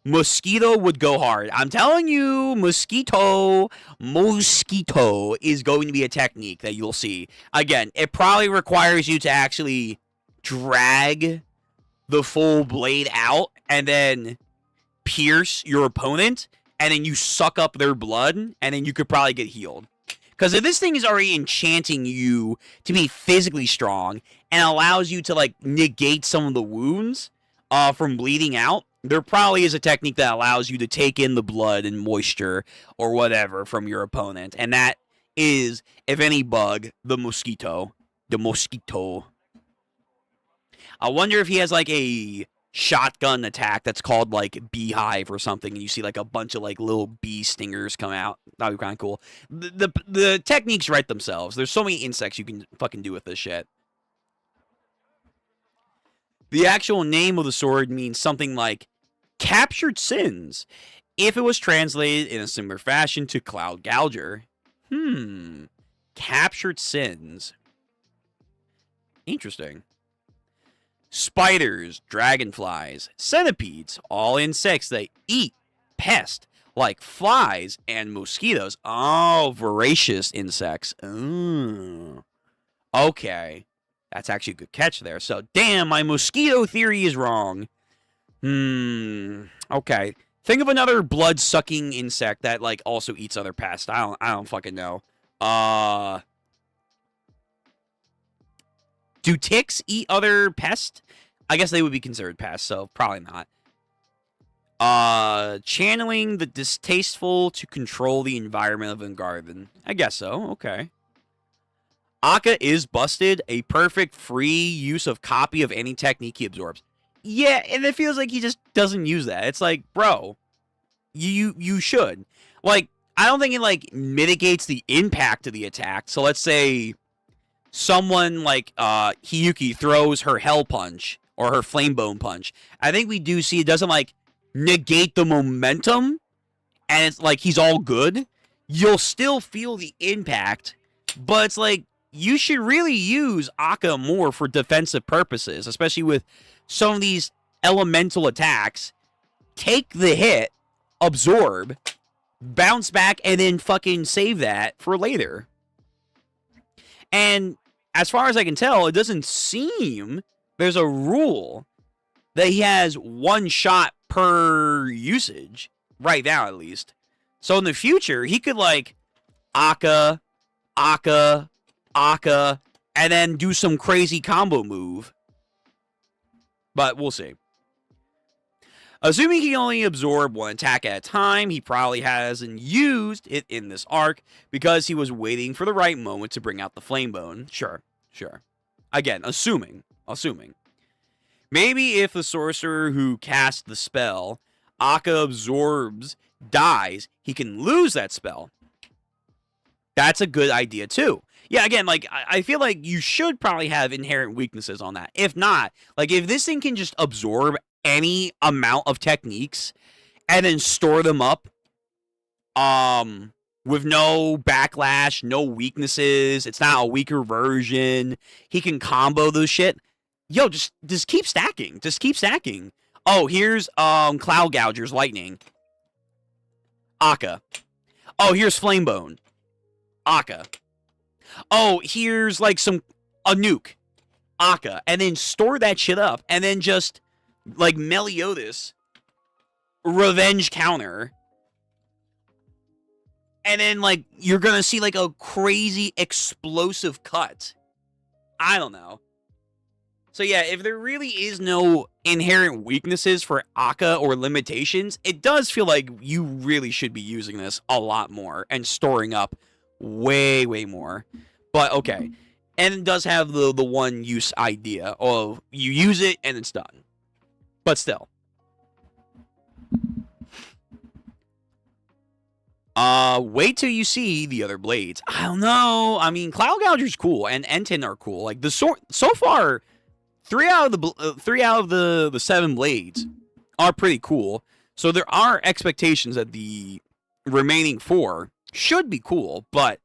Mosquito would go hard. I'm telling you, mosquito is going to be a technique that you'll see. Again, it probably requires you to actually drag the full blade out and then pierce your opponent, and then you suck up their blood, and then you could probably get healed. Because if this thing is already enchanting you to be physically strong and allows you to like negate some of the wounds from bleeding out, there probably is a technique that allows you to take in the blood and moisture or whatever from your opponent. And that is, if any bug, the mosquito. The mosquito. I wonder if he has like a shotgun attack that's called like beehive or something, and you see like a bunch of like little bee stingers come out. That'd be kind of cool. The techniques write themselves. There's so many insects you can fucking do with this shit. The actual name of the sword means something like captured sins, if it was translated in a similar fashion to Cloud Gouger. Captured sins. Interesting. Spiders, dragonflies, centipedes, all insects that eat pests like flies and mosquitoes. Oh, voracious insects. Ooh. Okay. That's actually a good catch there. So, damn, my mosquito theory is wrong. Okay. Think of another blood-sucking insect that, like, also eats other pests. I don't fucking know. Do ticks eat other pests? I guess they would be considered pests, so probably not. Channeling the distasteful to control the environment of a garden. I guess so. Okay. Akka is busted. A perfect free use of copy of any technique he absorbs. Yeah, and it feels like he just doesn't use that. It's like, bro, you should. Like, I don't think it, like, mitigates the impact of the attack. So let's say someone like Hiyuki throws her Hell Punch or her Flame Bone Punch. I think we do see it doesn't, like, negate the momentum, and it's like he's all good. You'll still feel the impact, but it's like, you should really use Akka more for defensive purposes, especially with some of these elemental attacks. Take the hit, absorb, bounce back, and then fucking save that for later. And as far as I can tell, it doesn't seem there's a rule that he has one shot per usage, right now at least. So in the future, he could, like, Akka, and then do some crazy combo move. But we'll see. Assuming he can only absorb one attack at a time, he probably hasn't used it in this arc because he was waiting for the right moment to bring out the Flame Bone. Sure. Again, assuming. Maybe if the sorcerer who cast the spell, Akka absorbs, dies, he can lose that spell. That's a good idea too. Yeah, again, like, I feel like you should probably have inherent weaknesses on that. If not, like, if this thing can just absorb any amount of techniques and then store them up with no backlash, no weaknesses, it's not a weaker version, he can combo those shit. Yo, just keep stacking. Oh, here's Cloud Gouger's Lightning. Akka. Oh, here's Flamebone. Akka. Oh, here's like a nuke. Akka. And then store that shit up. And then just like Meliodas. Revenge counter. And then like you're gonna see like a crazy explosive cut. I don't know. So yeah, if there really is no inherent weaknesses for Akka or limitations, it does feel like you really should be using this a lot more and storing up way more. But okay, and it does have the one use idea of you use it and it's done. But still. Wait till you see the other blades. I don't know. I mean, Cloud Gouger's cool and Enten are cool. Like the sword so far, 3 out of the 7 blades are pretty cool. So there are expectations that the remaining 4 should be cool, but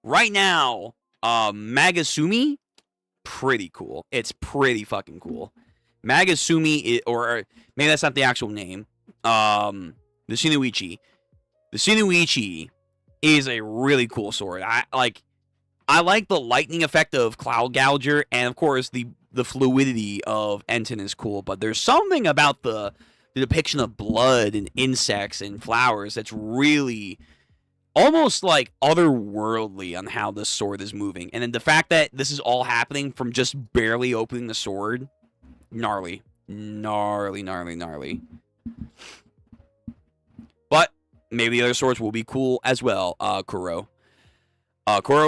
right now, Magasumi, pretty cool. It's pretty fucking cool. Magasumi, or maybe that's not the actual name. The Shinoichi. The Shinoichi is a really cool sword. I like the lightning effect of Cloud Gouger, and of course the fluidity of Enten is cool, but there's something about the depiction of blood and insects and flowers that's really almost like otherworldly on how this sword is moving. And then the fact that this is all happening from just barely opening the sword, gnarly. But maybe the other swords will be cool as well. Kuro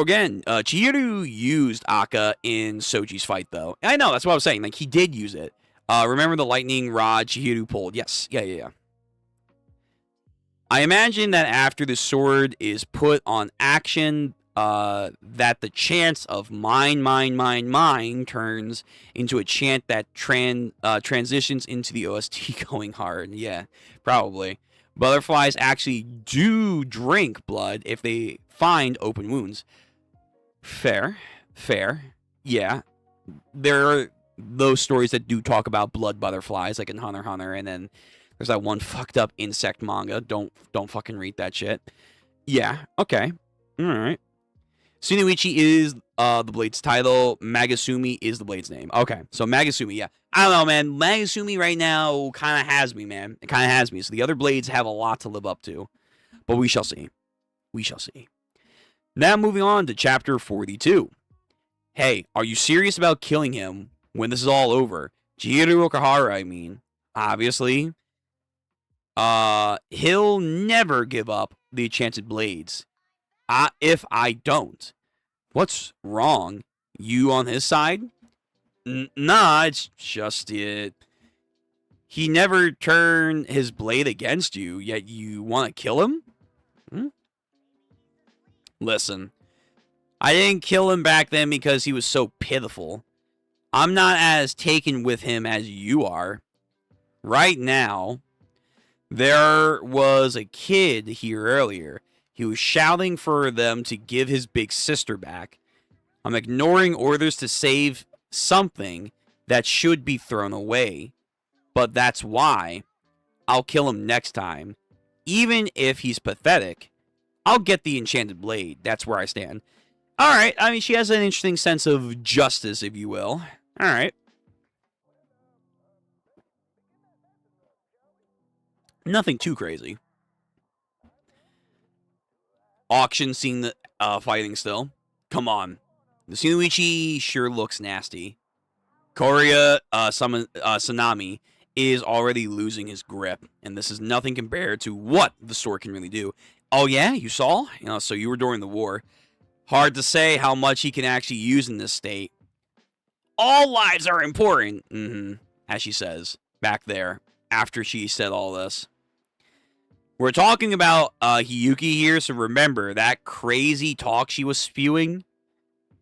again. Chihiro used Akka in Soji's fight, though. I know, that's what I was saying. Like, he did use it. Remember the lightning rod Chihiro pulled? Yes. Yeah. I imagine that after the sword is put on action, that the chance of mine turns into a chant that transitions into the OST going hard. Yeah, probably. Butterflies actually do drink blood if they find open wounds. Fair. Yeah. There are those stories that do talk about blood butterflies, like in Hunter x Hunter, and then there's that one fucked up insect manga. Don't fucking read that shit. Yeah, okay. Alright. Shinoichi is the blade's title. Magasumi is the blade's name. Okay, so Magasumi, yeah. I don't know, man. Magasumi right now kind of has me, man. It kind of has me. So the other blades have a lot to live up to. But we shall see. Now moving on to chapter 42. Hey, are you serious about killing him when this is all over? Chihiro Okahara, I mean. Obviously. He'll never give up the enchanted blades. If I don't. What's wrong? You on his side? Nah, it's just it. He never turned his blade against you, yet you want to kill him? Listen, I didn't kill him back then because he was so pitiful. I'm not as taken with him as you are. Right now, there was a kid here earlier. He was shouting for them to give his big sister back. I'm ignoring orders to save something that should be thrown away. But that's why I'll kill him next time. Even if he's pathetic, I'll get the enchanted blade. That's where I stand. Alright, I mean, she has an interesting sense of justice, if you will. Alright. Nothing too crazy. Auction scene the fighting still. Come on. The Shinoichi sure looks nasty. Korea Tsunami is already losing his grip, and this is nothing compared to what the sword can really do. Oh yeah, you saw? So you were during the war. Hard to say how much he can actually use in this state. All lives are important, as she says back there after she said all this. We're talking about Hiyuki here, so remember that crazy talk she was spewing.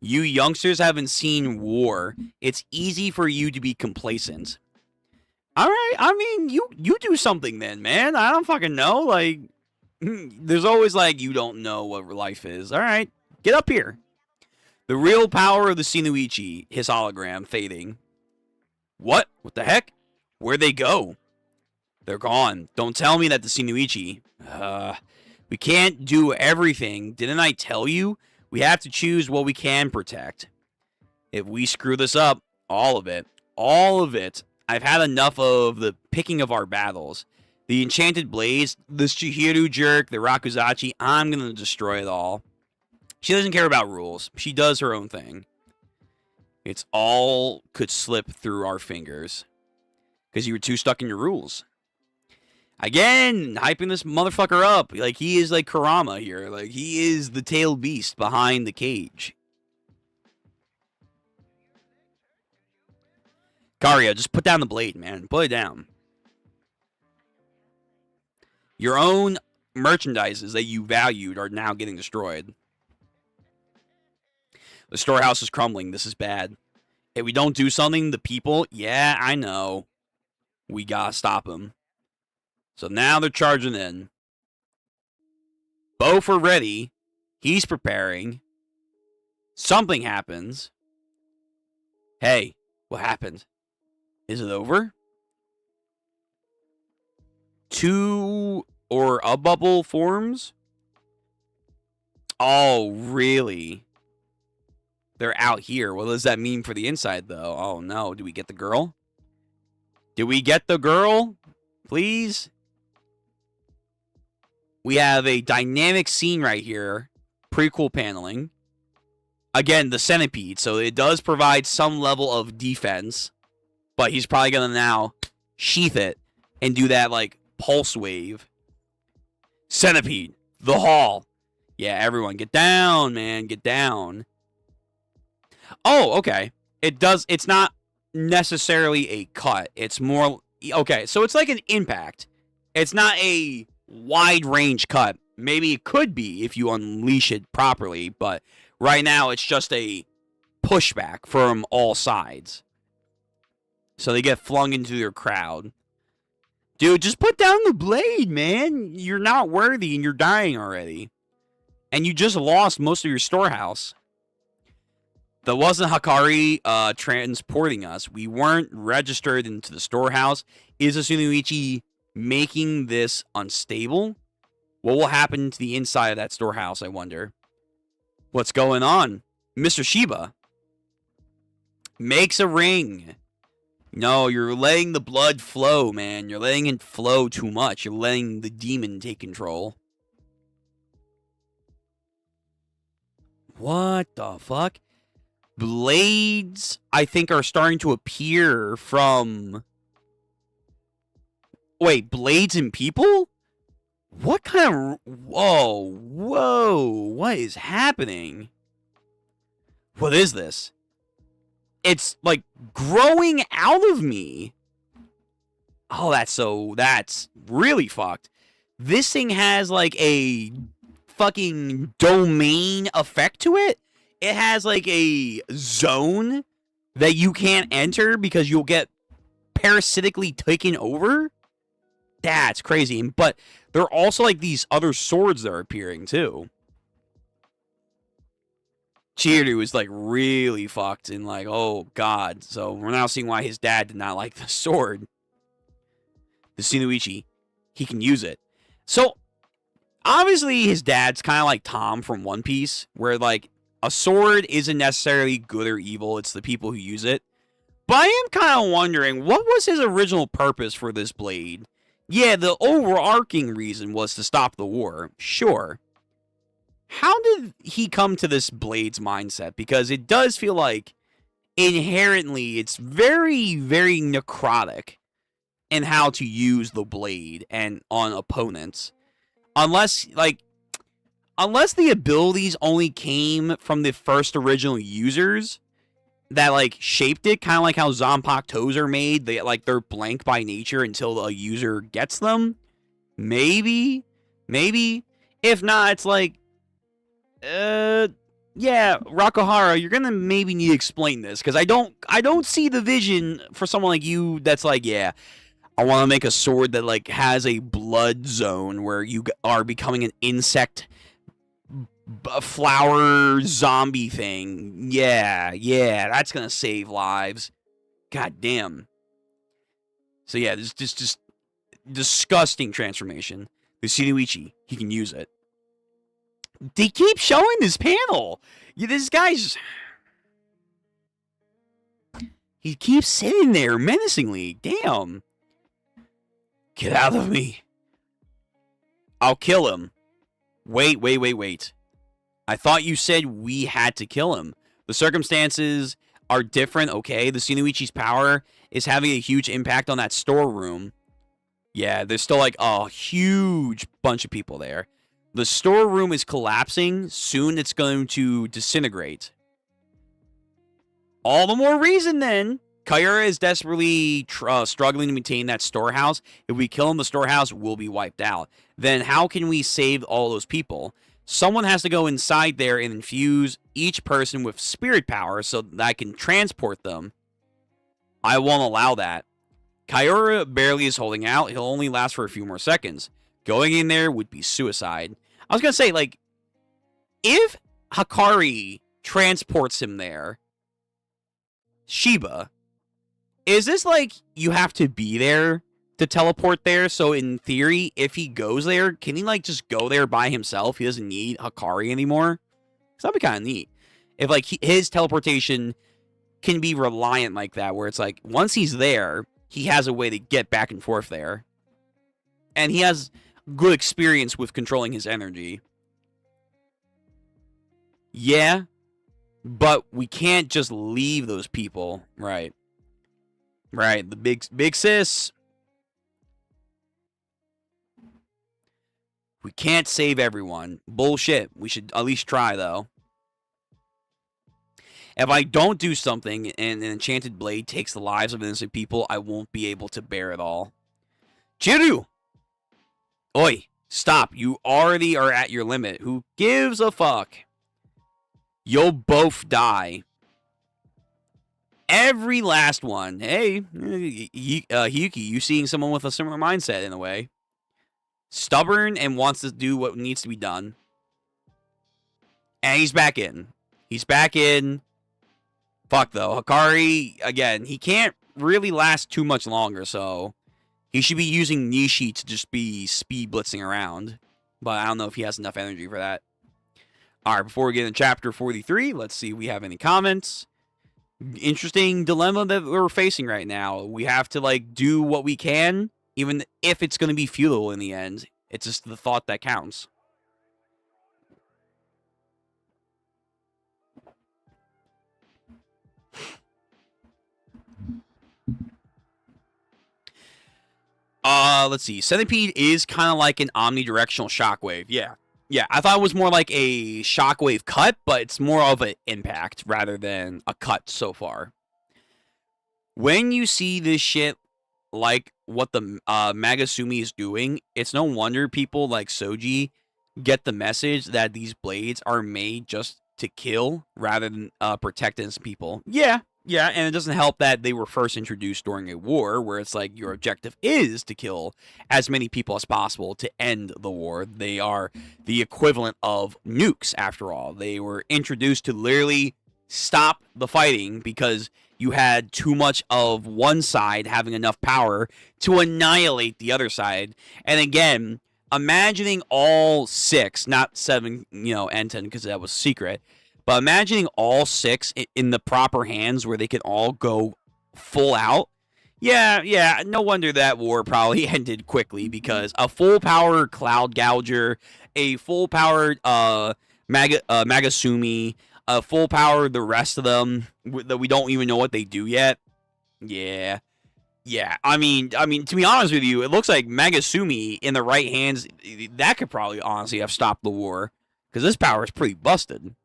You youngsters haven't seen war. It's easy for you to be complacent. Alright, I mean, you do something then, man. I don't fucking know. Like, there's always like, you don't know what life is. Alright, get up here. The real power of the Shinoichi, his hologram, fading. What? What the heck? Where'd they go? They're gone. Don't tell me that the Shinoichi. We can't do everything. Didn't I tell you? We have to choose what we can protect. If we screw this up, all of it, I've had enough of the picking of our battles. The enchanted blades, this Chihiro jerk, the Rakuzachi, I'm going to destroy it all. She doesn't care about rules. She does her own thing. It's all could slip through our fingers. Because you were too stuck in your rules. Again, hyping this motherfucker up. Like, he is like Kurama here. Like, he is the tailed beast behind the cage. Karia, just put down the blade, man. Put it down. Your own merchandises that you valued are now getting destroyed. The storehouse is crumbling. This is bad. If we don't do something, the people... Yeah, I know. We gotta stop them. So now they're charging in. Both are ready. He's preparing. Something happens. Hey, what happened? Is it over? Two or a bubble forms? Oh, really? They're out here. What does that mean for the inside, though? Oh, no. Do we get the girl? Did we get the girl? Please? We have a dynamic scene right here. Prequel paneling. Again, the centipede. So it does provide some level of defense. But he's probably going to now sheath it and do that, like, pulse wave. Centipede. The hall. Yeah, everyone. Get down, man. Get down. Oh, okay. It's not necessarily a cut. It's more... Okay, so it's like an impact. It's not a wide range cut. Maybe it could be if you unleash it properly, but right now it's just a pushback from all sides. So they get flung into their crowd. Dude, just put down the blade, man. You're not worthy and you're dying already. And you just lost most of your storehouse. That wasn't Hakari transporting us. We weren't registered into the storehouse. Is the Shinoichi making this unstable? What will happen to the inside of that storehouse, I wonder? What's going on? Mr. Shiba makes a ring. No, you're letting the blood flow, man. You're letting it flow too much. You're letting the demon take control. What the fuck? blades, I think, are starting to appear from... Wait, blades and people? What kind of... Whoa, what is happening? What is this? It's, like, growing out of me. Oh, that's really fucked. This thing has, like, a fucking domain effect to it. It has, like, a zone that you can't enter because you'll get parasitically taken over. That's crazy. But there are also, like, these other swords that are appearing, too. Chiryu is, like, really fucked and, like, oh, God. So we're now seeing why his dad did not like the sword. The Shinoichi, he can use it. So, obviously, his dad's kind of like Tom from One Piece, where, like, a sword isn't necessarily good or evil. It's the people who use it. But I am kind of wondering, what was his original purpose for this blade? Yeah, the overarching reason was to stop the war. Sure. How did he come to this blade's mindset? Because it does feel like, inherently, it's very, very necrotic in how to use the blade and on opponents. Unless the abilities only came from the first original users that, like, shaped it, kind of like how Zanpakuto's toes are made. They're blank by nature until a user gets them. Maybe. If not, it's like, yeah, Rakuhara, you're gonna maybe need to explain this, because I don't see the vision for someone like you that's like, yeah, I want to make a sword that, like, has a blood zone where you are becoming an insect flower zombie thing. Yeah, that's gonna save lives. God damn. So yeah, this just disgusting transformation. The Shinoichi, he can use it. They keep showing this panel. Yeah, this guy's... He keeps sitting there menacingly. Damn. Get out of me. I'll kill him. Wait. I thought you said we had to kill him. The circumstances are different, okay? The Shinoichi's power is having a huge impact on that storeroom. Yeah, there's still, like, a huge bunch of people there. The storeroom is collapsing. Soon it's going to disintegrate. All the more reason, then. Kaira is desperately struggling to maintain that storehouse. If we kill him, the storehouse will be wiped out. Then how can we save all those people? Someone has to go inside there and infuse each person with spirit power so that I can transport them. I won't allow that. Kaira barely is holding out. He'll only last for a few more seconds. Going in there would be suicide. I was going to say, like, if Hakari transports him there, Shiba, is this like you have to be there to teleport there? So in theory, if he goes there, can he, like, just go there by himself? He doesn't need Hakari anymore? So that'd be kind of neat. If, like, his teleportation can be reliant like that, where it's like, once he's there, he has a way to get back and forth there. And he has good experience with controlling his energy. Yeah, but we can't just leave those people. Right. The big sis. We can't save everyone. Bullshit. We should at least try, though. If I don't do something and an enchanted blade takes the lives of innocent people, I won't be able to bear it all. Chiryu! Oi, stop. You already are at your limit. Who gives a fuck? You'll both die. Every last one. Hey, Hiyuki, you seeing someone with a similar mindset in a way. Stubborn and wants to do what needs to be done. And he's back in. Fuck, though. Hakari, again, he can't really last too much longer, so he should be using Nishi to just be speed blitzing around. But I don't know if he has enough energy for that. Alright, before we get into chapter 43, let's see if we have any comments. Interesting dilemma that we're facing right now. We have to, like, do what we can, even if it's going to be futile in the end. It's just the thought that counts. Let's see. Centipede is kind of like an omnidirectional shockwave. Yeah. Yeah, I thought it was more like a shockwave cut, but it's more of an impact rather than a cut so far. When you see this shit like what the Magasumi is doing, it's no wonder people like Soji get the message that these blades are made just to kill rather than protect innocent people. Yeah, and it doesn't help that they were first introduced during a war where it's like your objective is to kill as many people as possible to end the war. They are the equivalent of nukes, after all. They were introduced to literally stop the fighting because you had too much of one side having enough power to annihilate the other side. And again, imagining all 6, not 7, and 10 because that was secret, but imagining all 6 in the proper hands where they could all go full out. Yeah, no wonder that war probably ended quickly because a full power Cloud Gouger, a full powered Magasumi, a full power the rest of them that we don't even know what they do yet. Yeah. I mean, to be honest with you, it looks like Magasumi in the right hands, that could probably honestly have stopped the war because this power is pretty busted.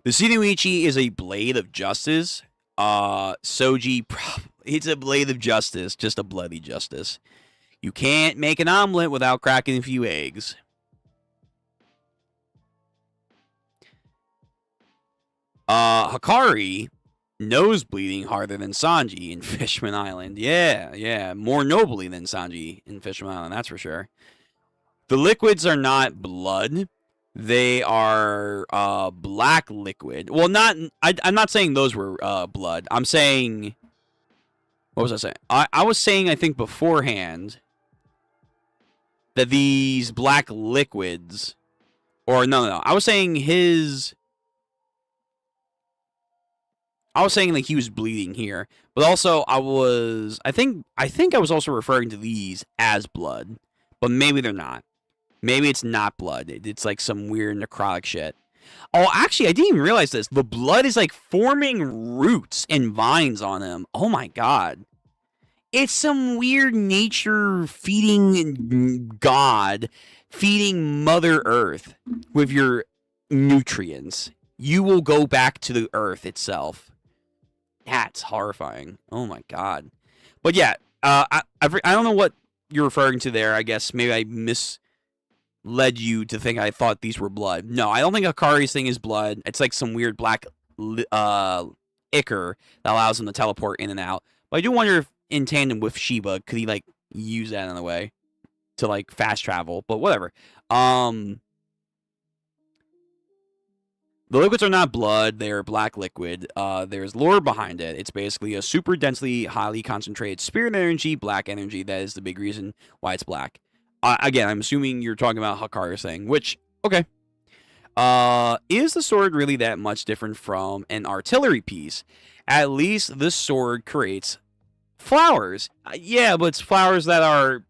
The Shinoichi is a blade of justice. Soji, it's a blade of justice, just a bloody justice. You can't make an omelet without cracking a few eggs. Hakari, nose bleeding harder than Sanji in Fishman Island. Yeah, more nobly than Sanji in Fishman Island, that's for sure. The liquids are not blood. They are black liquid. Well, I'm not saying those were blood. I'm saying... What was I saying? I was saying, I think, beforehand that these black liquids... Or, no. I was saying his... I was saying like he was bleeding here, but also I think I was also referring to these as blood, but maybe they're not. Maybe it's not blood. It's like some weird necrotic shit. Oh, actually, I didn't even realize this. The blood is like forming roots and vines on him. Oh my god. It's some weird nature feeding god, feeding Mother Earth with your nutrients. You will go back to the earth itself. That's horrifying. Oh my god. But yeah, I don't know what you're referring to there. I guess maybe I misled you to think I thought these were blood. No, I don't think Akari's thing is blood. It's like some weird black ichor that allows him to teleport in and out. But I do wonder if in tandem with Shiba, could he like use that in a way to like fast travel? But whatever. The liquids are not blood, they're black liquid. There's lore behind it. It's basically a super densely, highly concentrated spirit energy, black energy. That is the big reason why it's black. Again, I'm assuming you're talking about Hakari's thing, which, okay. Is the sword really that much different from an artillery piece? At least this sword creates flowers. Yeah, but it's flowers that are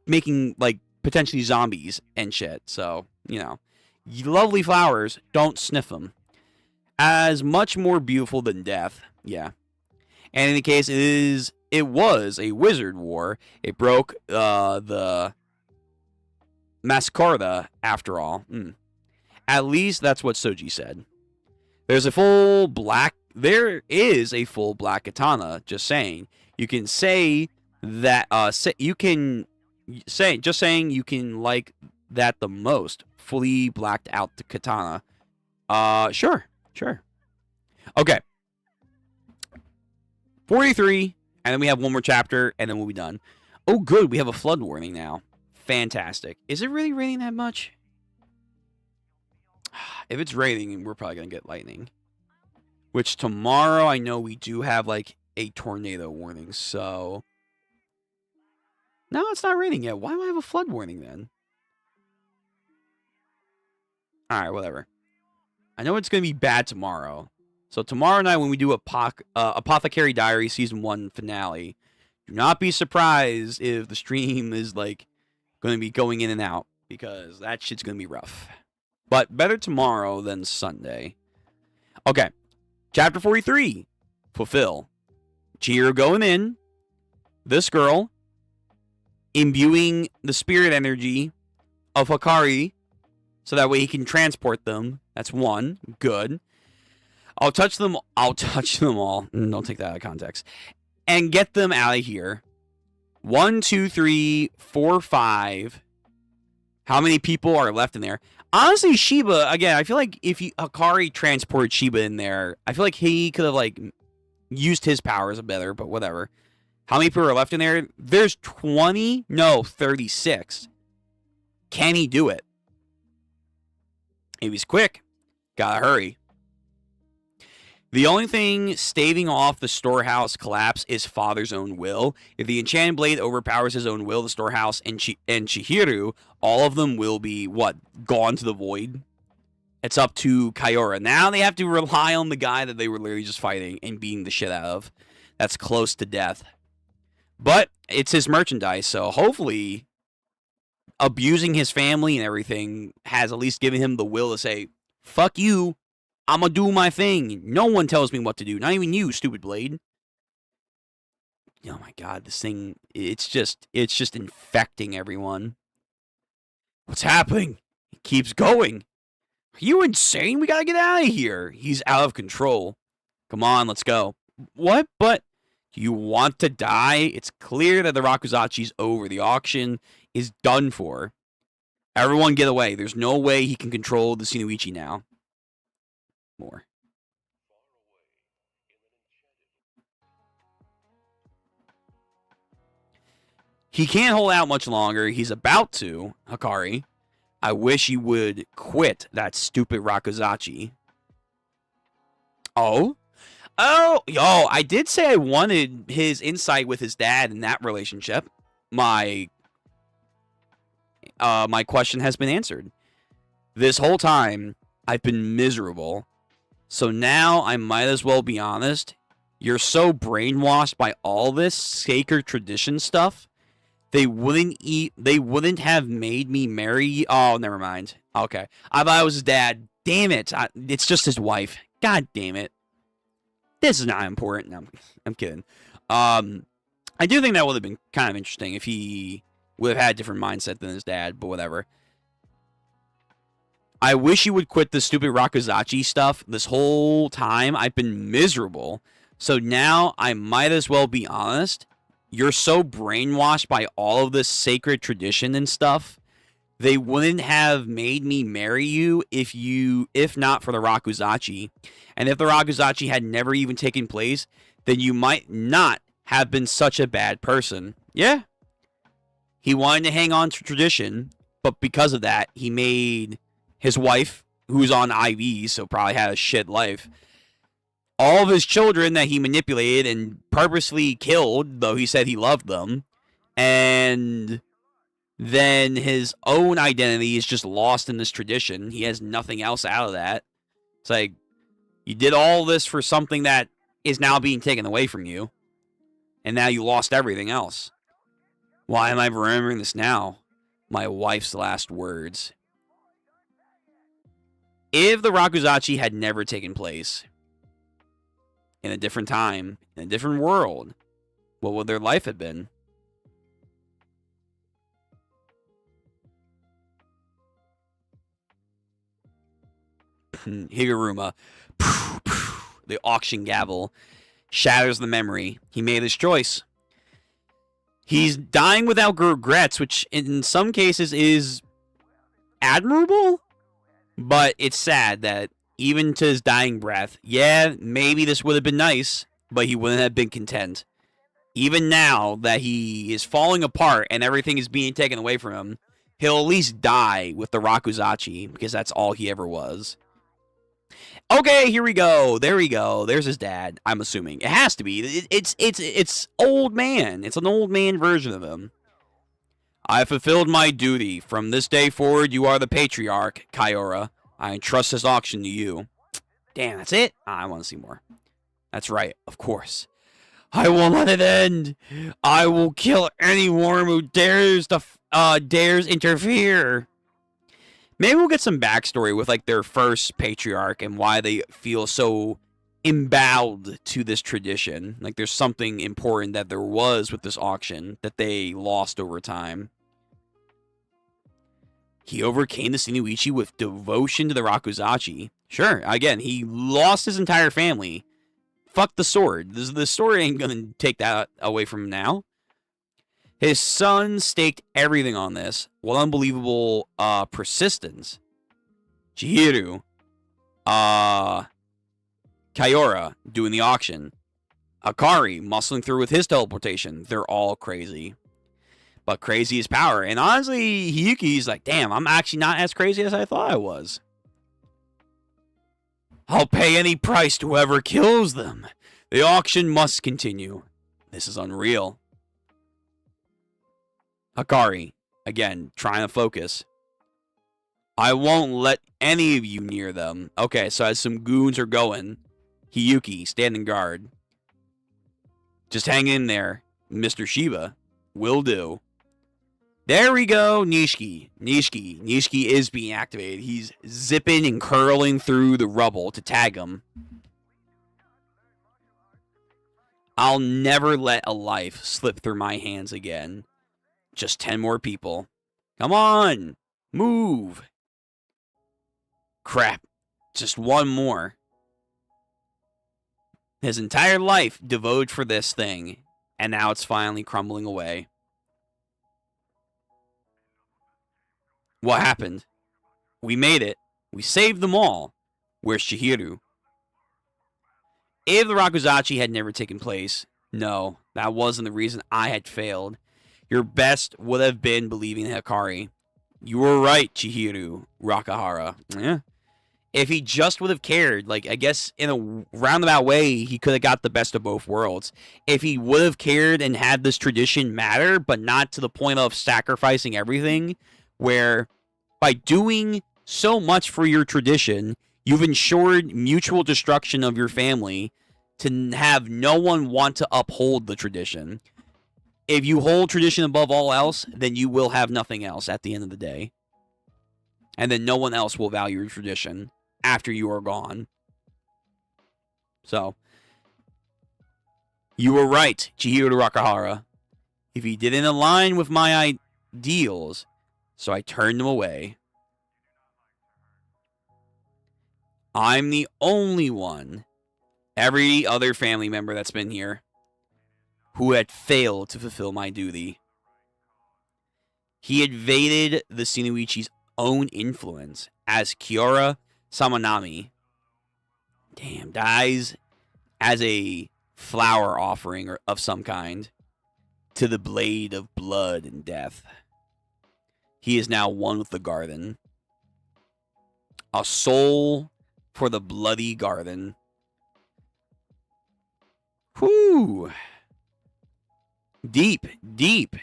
making, like, potentially zombies and shit. So, lovely flowers, don't sniff them. As much more beautiful than death, yeah. And in the case, it was a wizard war. It broke the Mascarda after all. At least that's what Soji said. There is a full black katana. Just saying. You can say that. You can like that the most. Fully blacked out the katana. Sure. Okay. 43, and then we have one more chapter, and then we'll be done. Oh, good, we have a flood warning now. Fantastic. Is it really raining that much? If it's raining, we're probably going to get lightning. Which tomorrow, I know we do have, like, a tornado warning, so... No, it's not raining yet. Why do I have a flood warning, then? Alright, whatever. I know it's going to be bad tomorrow. So tomorrow night when we do Apothecary Diary Season 1 finale, do not be surprised if the stream is, like, going to be going in and out. Because that shit's going to be rough. But better tomorrow than Sunday. Okay. Chapter 43. Fulfill. Chihiro going in, this girl, imbuing the spirit energy of Hikari so that way he can transport them. That's one. Good. I'll touch them all. Don't take that out of context. And get them out of here. 1, 2, 3, 4, 5. How many people are left in there? Honestly, Shiba, again, I feel like if Hikari transported Shiba in there, I feel like he could have, like, used his powers better, but whatever. How many people are left in there? There's 20? No, 36. Can he do it? If he's quick, gotta hurry. The only thing staving off the storehouse collapse is Father's own will. If the enchanted blade overpowers his own will, the storehouse, and Chihiro, all of them will be, gone to the void? It's up to Kaiora. Now they have to rely on the guy that they were literally just fighting and beating the shit out of. That's close to death. But it's his merchandise, so hopefully abusing his family and everything has at least given him the will to say, fuck you. I'm gonna do my thing. No one tells me what to do. Not even you, stupid blade. Oh my god, this thing, it's just infecting everyone. What's happening? It keeps going. Are you insane? We gotta get out of here. He's out of control. Come on, let's go. What? But you want to die? It's clear that the Rakuzachi's over. The auction is done for. Everyone get away. There's no way he can control the Shinoichi now. More. He can't hold out much longer. He's about to, Hikari. I wish he would quit that stupid Rakuzachi. Oh? Oh, yo, I did say I wanted his insight with his dad in that relationship. My question has been answered. This whole time, I've been miserable. So now I might as well be honest. You're so brainwashed by all this sacred tradition stuff. They wouldn't have made me marry you. Oh, never mind. Okay. I thought it was his dad. Damn it. It's just his wife. God damn it. This is not important. No, I'm kidding. I do think that would have been kind of interesting if he would have had a different mindset than his dad, but whatever. I wish you would quit the stupid Rakuzachi stuff. This whole time, I've been miserable. So now, I might as well be honest. You're so brainwashed by all of this sacred tradition and stuff. They wouldn't have made me marry you if not for the Rakuzachi. And if the Rakuzachi had never even taken place, then you might not have been such a bad person. Yeah. He wanted to hang on to tradition, but because of that, he made his wife, who's on IVs, so probably had a shit life, all of his children that he manipulated and purposely killed, though he said he loved them, and then his own identity is just lost in this tradition. He has nothing else out of that. It's like, you did all this for something that is now being taken away from you, and now you lost everything else. Why am I remembering this now? My wife's last words. If the Rakuzachi had never taken place, in a different time, in a different world, what would their life have been? Higuruma, the auction gavel, shatters the memory. He made his choice. He's dying without regrets, which in some cases is admirable, but it's sad that even to his dying breath, yeah, maybe this would have been nice, but he wouldn't have been content. Even now that he is falling apart and everything is being taken away from him, he'll at least die with the Rakuzachi, because that's all he ever was. Okay, here we go. There we go. There's his dad, I'm assuming. It has to be. It's old man. It's an old man version of him. I have fulfilled my duty. From this day forward, you are the patriarch, Kaiora. I entrust this auction to you. Damn, that's it? I want to see more. That's right, of course. I won't let it end. I will kill any worm who dares interfere. Maybe we'll get some backstory with like their first patriarch and why they feel so imbowed to this tradition. Like there's something important that there was with this auction that they lost over time. He overcame the Shinichi with devotion to the Rakuzachi. Sure, again, he lost his entire family. Fuck the sword. The sword ain't gonna take that away from him now. His son staked everything on this. What unbelievable persistence. Chihiro. Kaiora doing the auction. Akari muscling through with his teleportation. They're all crazy. But crazy is power. And honestly, Hiyuki's like, damn, I'm actually not as crazy as I thought I was. I'll pay any price to whoever kills them. The auction must continue. This is unreal. Akari, again, trying to focus. I won't let any of you near them. Okay, so as some goons are going, Hiyuki, standing guard. Just hang in there, Mr. Shiba. Will do. There we go, Nishiki. Nishiki is being activated. He's zipping and curling through the rubble to tag him. I'll never let a life slip through my hands again. Just 10 more people. Come on! Move! Crap. Just one more. His entire life devoted for this thing, and now it's finally crumbling away. What happened? We made it. We saved them all. Where's Chihiro? If the Rakuzachi had never taken place, no, that wasn't the reason I had failed. Your best would have been believing Hikari. You were right, Chihiro Rakahara. Yeah. If he just would have cared, like, I guess in a roundabout way, he could have got the best of both worlds. If he would have cared and had this tradition matter, but not to the point of sacrificing everything, where by doing so much for your tradition, you've ensured mutual destruction of your family to have no one want to uphold the tradition. If you hold tradition above all else, then you will have nothing else at the end of the day. And then no one else will value your tradition after you are gone. So, you were right, Chihiro Rakahara. If he didn't align with my ideals, so I turned him away. I'm the only one, every other family member that's been here, who had failed to fulfill my duty. He invaded the Shinichi's own influence as Kiora Samanami. Damn, dies as a flower offering of some kind to the blade of blood and death. He is now one with the garden. A soul for the bloody garden. Whew. Deep, deep,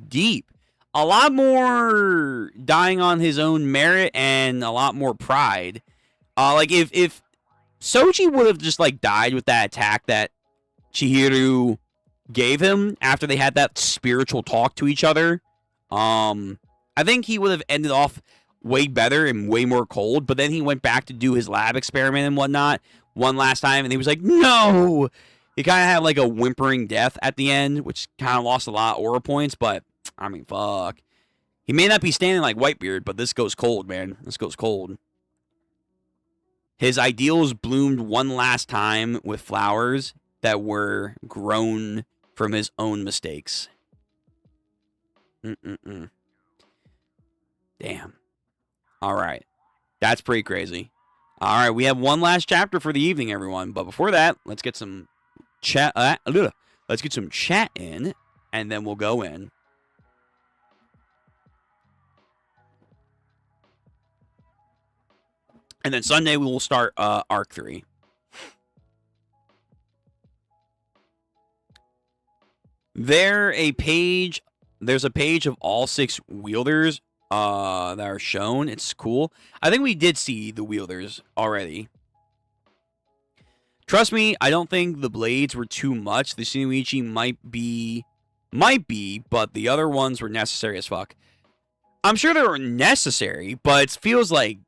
deep. A lot more dying on his own merit and a lot more pride. Like if Soji would have just like died with that attack that Chihiro gave him after they had that spiritual talk to each other, I think he would have ended off way better and way more cold. But then he went back to do his lab experiment and whatnot one last time, and he was like, no. He kind of had like a whimpering death at the end, which kind of lost a lot of aura points, but I mean, fuck. He may not be standing like Whitebeard, but this goes cold, man. This goes cold. His ideals bloomed one last time with flowers that were grown from his own mistakes. Damn. All right. That's pretty crazy. All right, we have one last chapter for the evening, everyone. But before that, let's get some chat. Let's get some chat in, and then we'll go in. And then Sunday we will start Arc 3. There's a page of all 6 wielders that are shown. It's cool. I think we did see the wielders already. Trust me, I don't think the blades were too much. The Shinichi might be, but the other ones were necessary as fuck. I'm sure they were necessary, but it feels like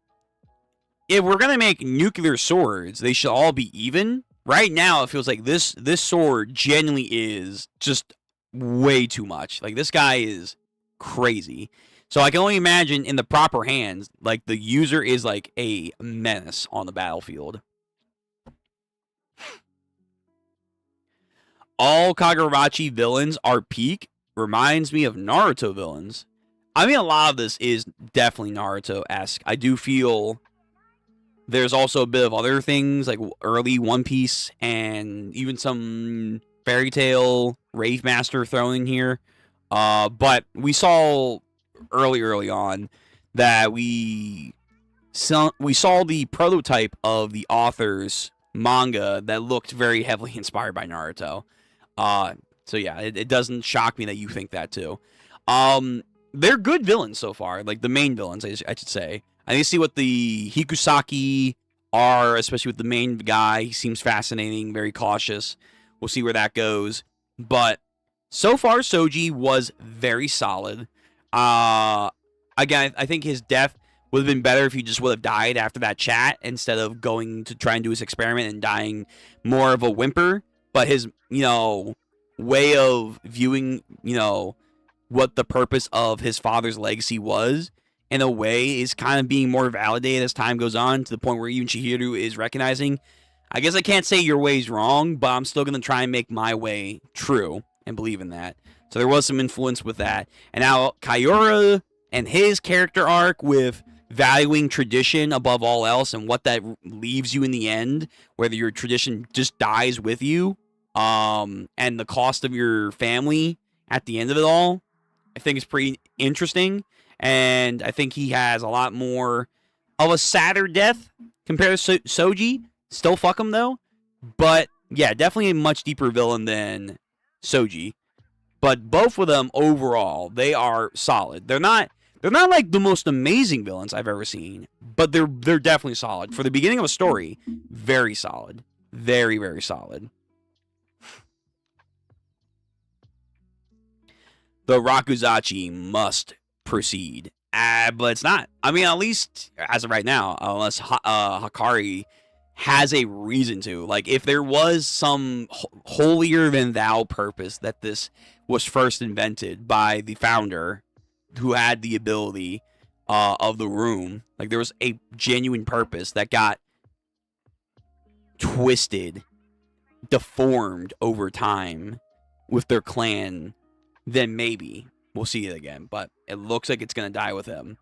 if we're gonna make nuclear swords, they should all be even. right now it feels like this sword genuinely is just way too much. Like, this guy is crazy. So I can only imagine in the proper hands, like, the user is like a menace on the battlefield. All Kagurabachi villains are peak. Reminds me of Naruto villains. I mean, a lot of this is definitely Naruto-esque. I do feel there's also a bit of other things, like early One Piece and even some Fairy Tail, Rave Master thrown in here. But we saw early on that we saw the prototype of the author's manga that looked very heavily inspired by Naruto. So yeah, it doesn't shock me that you think that too. They're good villains so far, like the main villains, I should say. I need to see what the Hikusaki are, especially with the main guy. He seems fascinating, very cautious. We'll see where that goes. But so far, Soji was very solid. Again, I think his death would have been better if he just would have died after that chat instead of going to try and do his experiment and dying more of a whimper. But his, way of viewing, what the purpose of his father's legacy was, in a way, is kind of being more validated as time goes on, to the point where even Chihiro is recognizing, I guess I can't say your way's wrong, but I'm still going to try and make my way true and believe in that. So there was some influence with that. And now Kaiura and his character arc with valuing tradition above all else and what that leaves you in the end, whether your tradition just dies with you, and the cost of your family at the end of it all, I think is pretty interesting. And I think he has a lot more of a sadder death compared to Soji. Still fuck him, though. But, yeah, definitely a much deeper villain than Soji. But both of them, overall, they are solid. They're not like the most amazing villains I've ever seen, but they're definitely solid. For the beginning of a story, very solid. Very, very solid. The Rakuzachi must proceed. But it's not. I mean, at least as of right now, unless Hakari has a reason to. Like, if there was some holier-than-thou purpose that this was first invented by the founder who had the ability of the room, like, there was a genuine purpose that got twisted, deformed over time with their clan, then maybe we'll see it again. But it looks like it's going to die with him.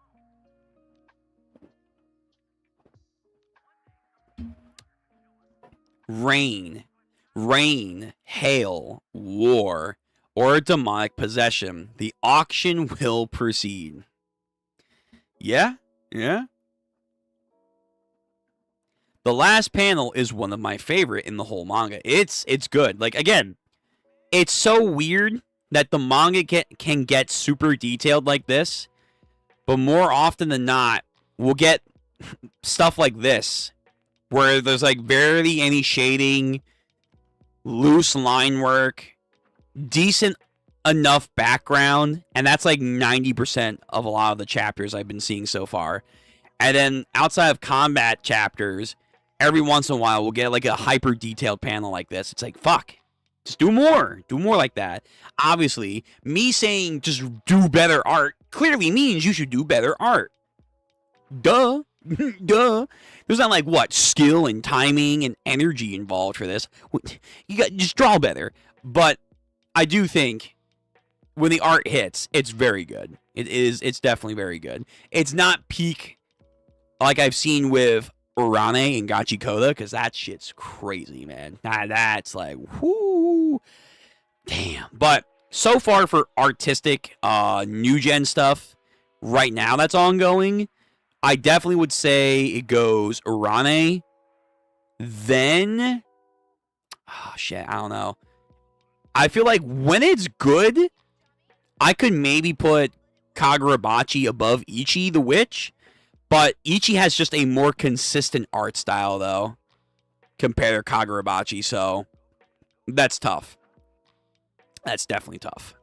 Rain, hail, war, or demonic possession. The auction will proceed. Yeah. The last panel is one of my favorite in the whole manga. It's good. Like, again, it's so weird that the manga can get super detailed like this, but more often than not, we'll get stuff like this, where there's like barely any shading, loose line work, decent enough background, and that's like 90% of a lot of the chapters I've been seeing so far. And then outside of combat chapters, every once in a while we'll get like a hyper detailed panel like this. It's like, fuck, just do more like that. Obviously, me saying just do better art clearly means you should do better art. Duh. There's not like what skill and timing and energy involved for this. You got just draw better. But I do think when the art hits, it's very good. It's definitely very good. It's not peak like I've seen with Urane and Gachikoda, because that shit's crazy, man. That's like, whoo, damn. But so far for artistic, new gen stuff right now that's ongoing, I definitely would say it goes Urane, then, oh shit, I don't know. I feel like when it's good, I could maybe put Kagurabachi above Ichi the Witch, but Ichi has just a more consistent art style, though, compared to Kagurabachi, so that's tough. That's definitely tough.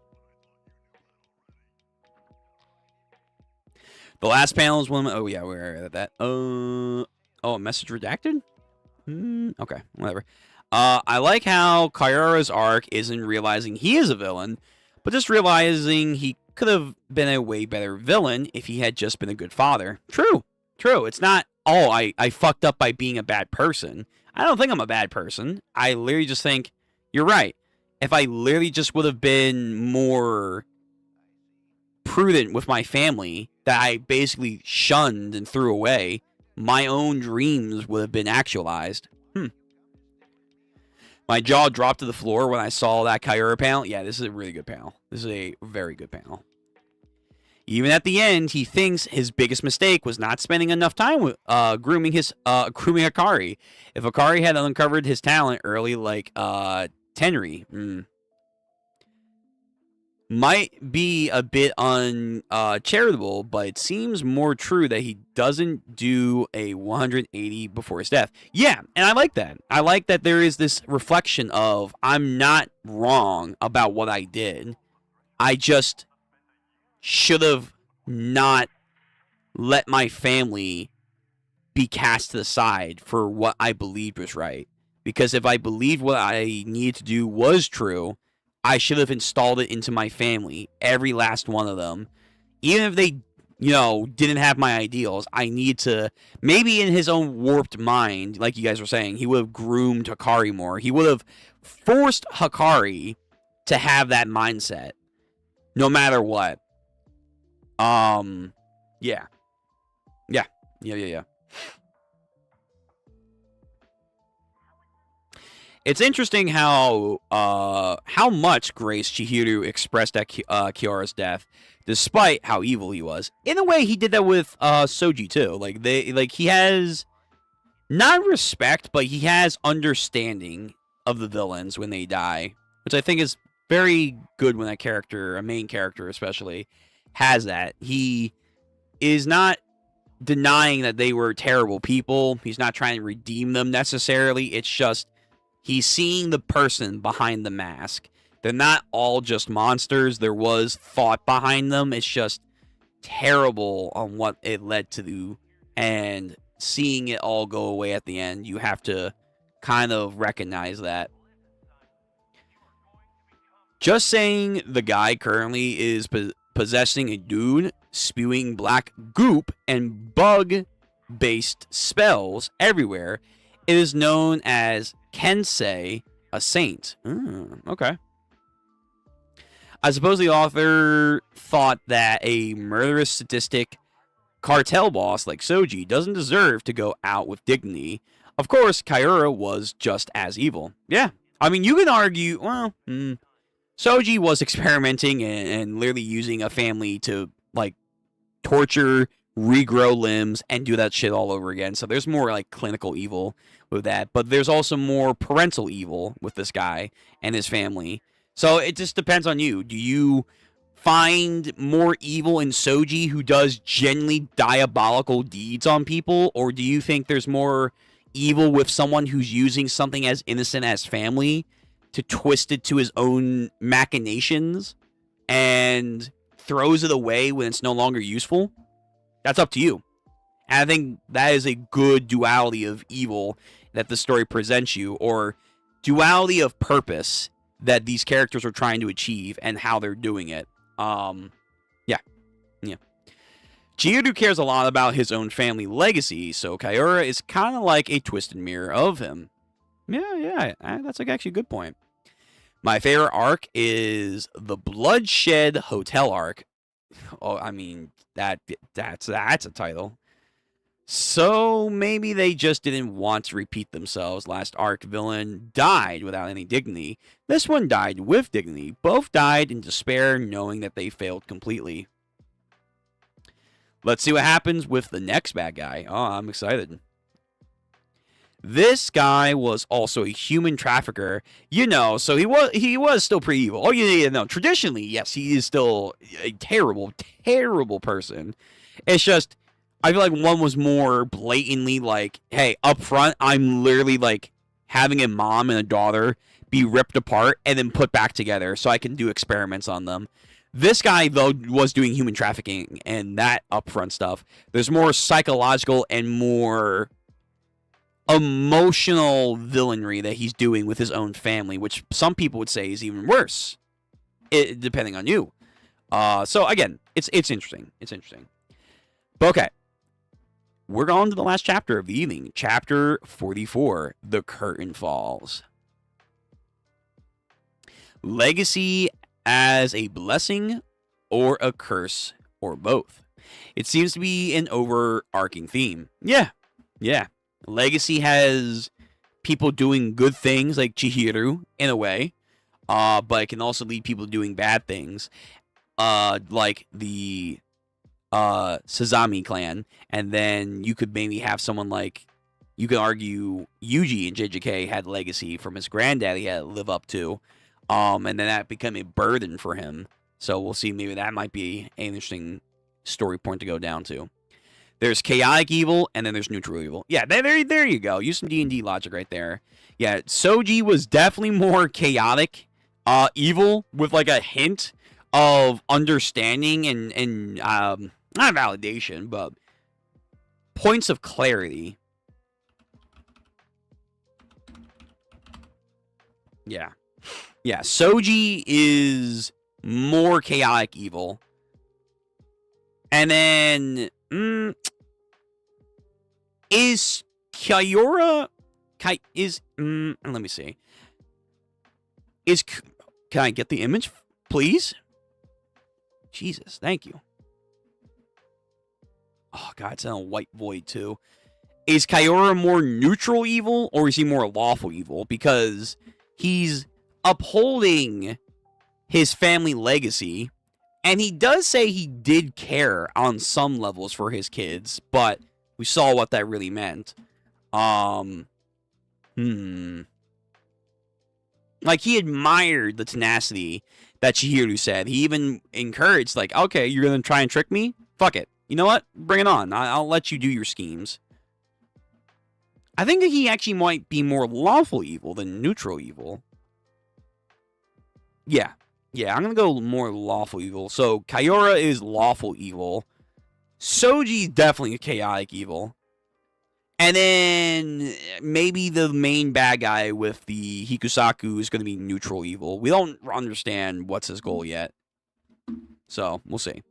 The last panel is one. Oh yeah, we're at that. Oh, message redacted. Okay, whatever. I like how Kaiara's arc isn't realizing he is a villain, but just realizing he could have been a way better villain if he had just been a good father. True. It's not, oh, I fucked up by being a bad person. I don't think I'm a bad person. I literally just think, you're right. If I literally just would have been more prudent with my family that I basically shunned and threw away, my own dreams would have been actualized. My jaw dropped to the floor when I saw that Kaiura panel. Yeah, this is a really good panel. This is a very good panel. Even at the end, he thinks his biggest mistake was not spending enough time with grooming Hikari. If Hikari had uncovered his talent early, like Tenri, might be a bit uncharitable, but it seems more true that he doesn't do a 180 before his death. Yeah, and I like that. I like that there is this reflection of, I'm not wrong about what I did. I just should have not let my family be cast to the side for what I believed was right. Because if I believed what I needed to do was true, I should have installed it into my family, every last one of them. Even if they, didn't have my ideals, I need to, maybe in his own warped mind, like you guys were saying, he would have groomed Hikari more. He would have forced Hikari to have that mindset, no matter what. Yeah. It's interesting how much grace Chihiro expressed at Kiara's death, despite how evil he was. In a way, he did that with Soji too. Like he has not respect, but he has understanding of the villains when they die, which I think is very good when a main character especially, has that. He is not denying that they were terrible people. He's not trying to redeem them necessarily. It's just he's seeing the person behind the mask. They're not all just monsters. There was thought behind them. It's just terrible on what it led to. And seeing it all go away at the end, you have to kind of recognize that. Just saying the guy currently is possessing a dude, spewing black goop and bug-based spells everywhere. It is known as Kensei, a saint. Okay. I suppose the author thought that a murderous, sadistic cartel boss like Soji doesn't deserve to go out with dignity. Of course, Kaiura was just as evil. Yeah. I mean, you can argue, well, Soji was experimenting and literally using a family to, like, torture, regrow limbs, and do that shit all over again. So there's more, like, clinical evil with that. But there's also more parental evil with this guy and his family. So it just depends on you. Do you find more evil in Soji, who does genuinely diabolical deeds on people? Or do you think there's more evil with someone who's using something as innocent as family to twist it to his own machinations and throws it away when it's no longer useful? That's up to you. And I think that is a good duality of evil that the story presents you, or duality of purpose that these characters are trying to achieve and how they're doing it. Yeah. Chihiro cares a lot about his own family legacy, so Kaiura is kind of like a twisted mirror of him. Yeah, that's like actually a good point. My favorite arc is the Bloodshed Hotel arc. Oh, I mean, that's a title. So maybe they just didn't want to repeat themselves. Last arc villain died without any dignity. This one died with dignity. Both died in despair, knowing that they failed completely. Let's see what happens with the next bad guy. Oh, I'm excited. This guy was also a human trafficker, so he was still pretty evil. Oh, no, traditionally, yes, he is still a terrible, terrible person. It's just, I feel like one was more blatantly like, hey, up front, I'm literally like having a mom and a daughter be ripped apart and then put back together so I can do experiments on them. This guy, though, was doing human trafficking and that upfront stuff. There's more psychological and more emotional villainry that he's doing with his own family, which some people would say is even worse, depending on you. So again, it's interesting. It's interesting. But okay, we're on to the last chapter of the evening, chapter 44. The curtain falls. Legacy as a blessing or a curse or both. It seems to be an overarching theme. Yeah. Legacy has people doing good things like Chihiro in a way, but it can also lead people doing bad things, like the Sazami clan. And then you could maybe have someone like, you could argue Yuji and JJK had legacy from his granddad he had to live up to, and then that became a burden for him. So we'll see, maybe that might be an interesting story point to go down to. There's chaotic evil, and then there's neutral evil. Yeah, there you go. Use some D&D logic right there. Yeah, Soji was definitely more chaotic evil, with like a hint of understanding and not validation, but points of clarity. Yeah, Soji is more chaotic evil. And then, is Kyora, let me see. Can I get the image, please? Jesus, thank you. Oh, God, it's in a white void, too. Is Kyora more neutral evil, or is he more lawful evil? Because he's upholding his family legacy, and he does say he did care on some levels for his kids, but we saw what that really meant. Like, he admired the tenacity that Chihiro said. He even encouraged, like, okay, you're going to try and trick me? Fuck it. You know what? Bring it on. I'll let you do your schemes. I think that he actually might be more lawful evil than neutral evil. Yeah, I'm going to go more lawful evil. So, Kyora is lawful evil. Soji's definitely chaotic evil. And then maybe the main bad guy with the Hikusaku is going to be neutral evil. We don't understand what's his goal yet. So, we'll see.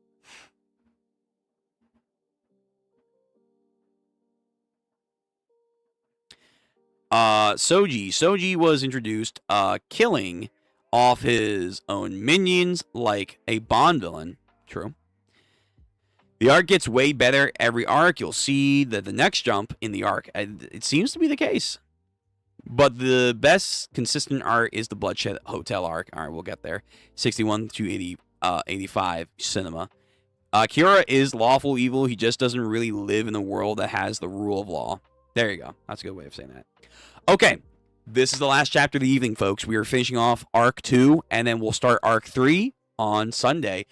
Soji was introduced killing off his own minions like a Bond villain. True. The arc gets way better every arc. You'll see that the next jump in the arc. It seems to be the case. But the best consistent arc is the Bloodshed Hotel arc. All right, we'll get there. 61 to 85 cinema. Kira is lawful evil. He just doesn't really live in a world that has the rule of law. There you go. That's a good way of saying that. Okay. This is the last chapter of the evening, folks. We are finishing off Arc 2, and then we'll start Arc 3 on Sunday.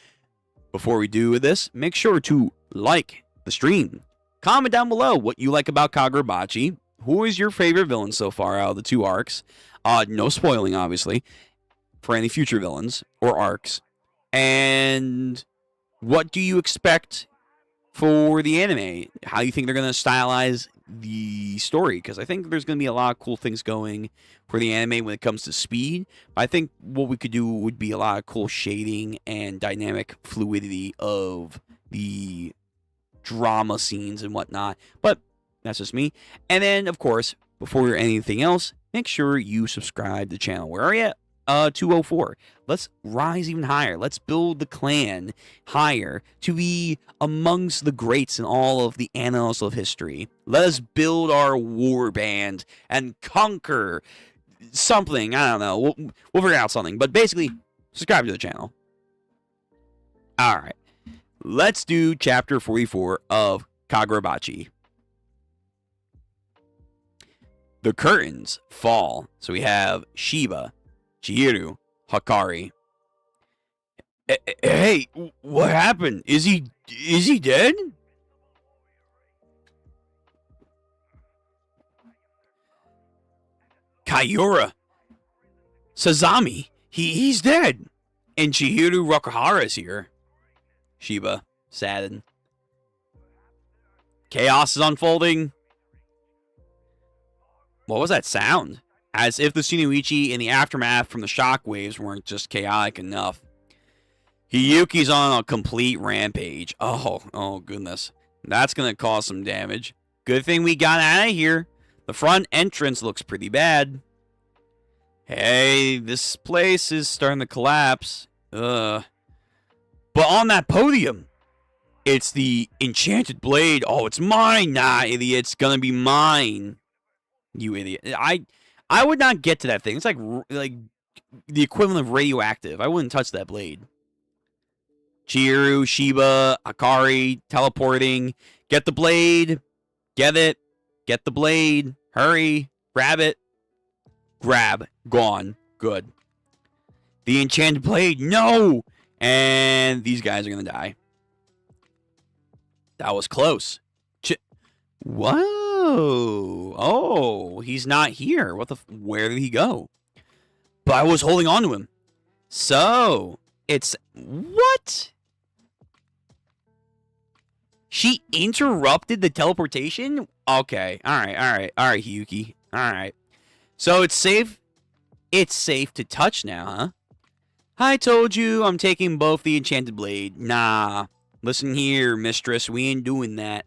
Before we do this, make sure to like the stream. Comment down below what you like about Kagurabachi. Who is your favorite villain so far out of the two arcs? No spoiling, obviously, for any future villains or arcs. And what do you expect for the anime? How do you think they're going to stylize the story? Because I think there's going to be a lot of cool things going for the anime when it comes to speed. I think what we could do would be a lot of cool shading and dynamic fluidity of the drama scenes and whatnot. But that's just me. And then, of course, before anything else, make sure you subscribe to the channel. Where are you at? 204. Let's rise even higher. Let's build the clan higher to be amongst the greats in all of the annals of history. Let us build our war band and conquer something. I don't know. We'll figure out something. But basically, subscribe to the channel. All right. Let's do chapter 44 of Kagurabachi. The curtains fall. So we have Shiba, Chihiro, Hakari. Hey, what happened? Is he dead? Kyora, Sazami, he's dead. And Chihiro Rakahara's here. Shiba, saddened. Chaos is unfolding. What was that sound? As if the Tsunoichi in the aftermath from the shockwaves weren't just chaotic enough. Hiyuki's on a complete rampage. Oh goodness. That's gonna cause some damage. Good thing we got out of here. The front entrance looks pretty bad. Hey, this place is starting to collapse. But on that podium, it's the enchanted blade. Oh, it's mine. Nah, idiot. It's gonna be mine. You idiot. I would not get to that thing. It's like the equivalent of radioactive. I wouldn't touch that blade. Chihiru, Shiba, Akari, teleporting. Get the blade. Get it. Get the blade. Hurry. Grab it. Grab. Gone. Good. The enchanted blade. No! And these guys are going to die. That was close. Whoa. Oh, he's not here. Where did he go? But I was holding on to him. So, it's... What? She interrupted the teleportation? Okay. All right, Hiyuki. All right. So it's safe. It's safe to touch now, huh? I told you I'm taking both the enchanted blade. Nah. Listen here, mistress. We ain't doing that.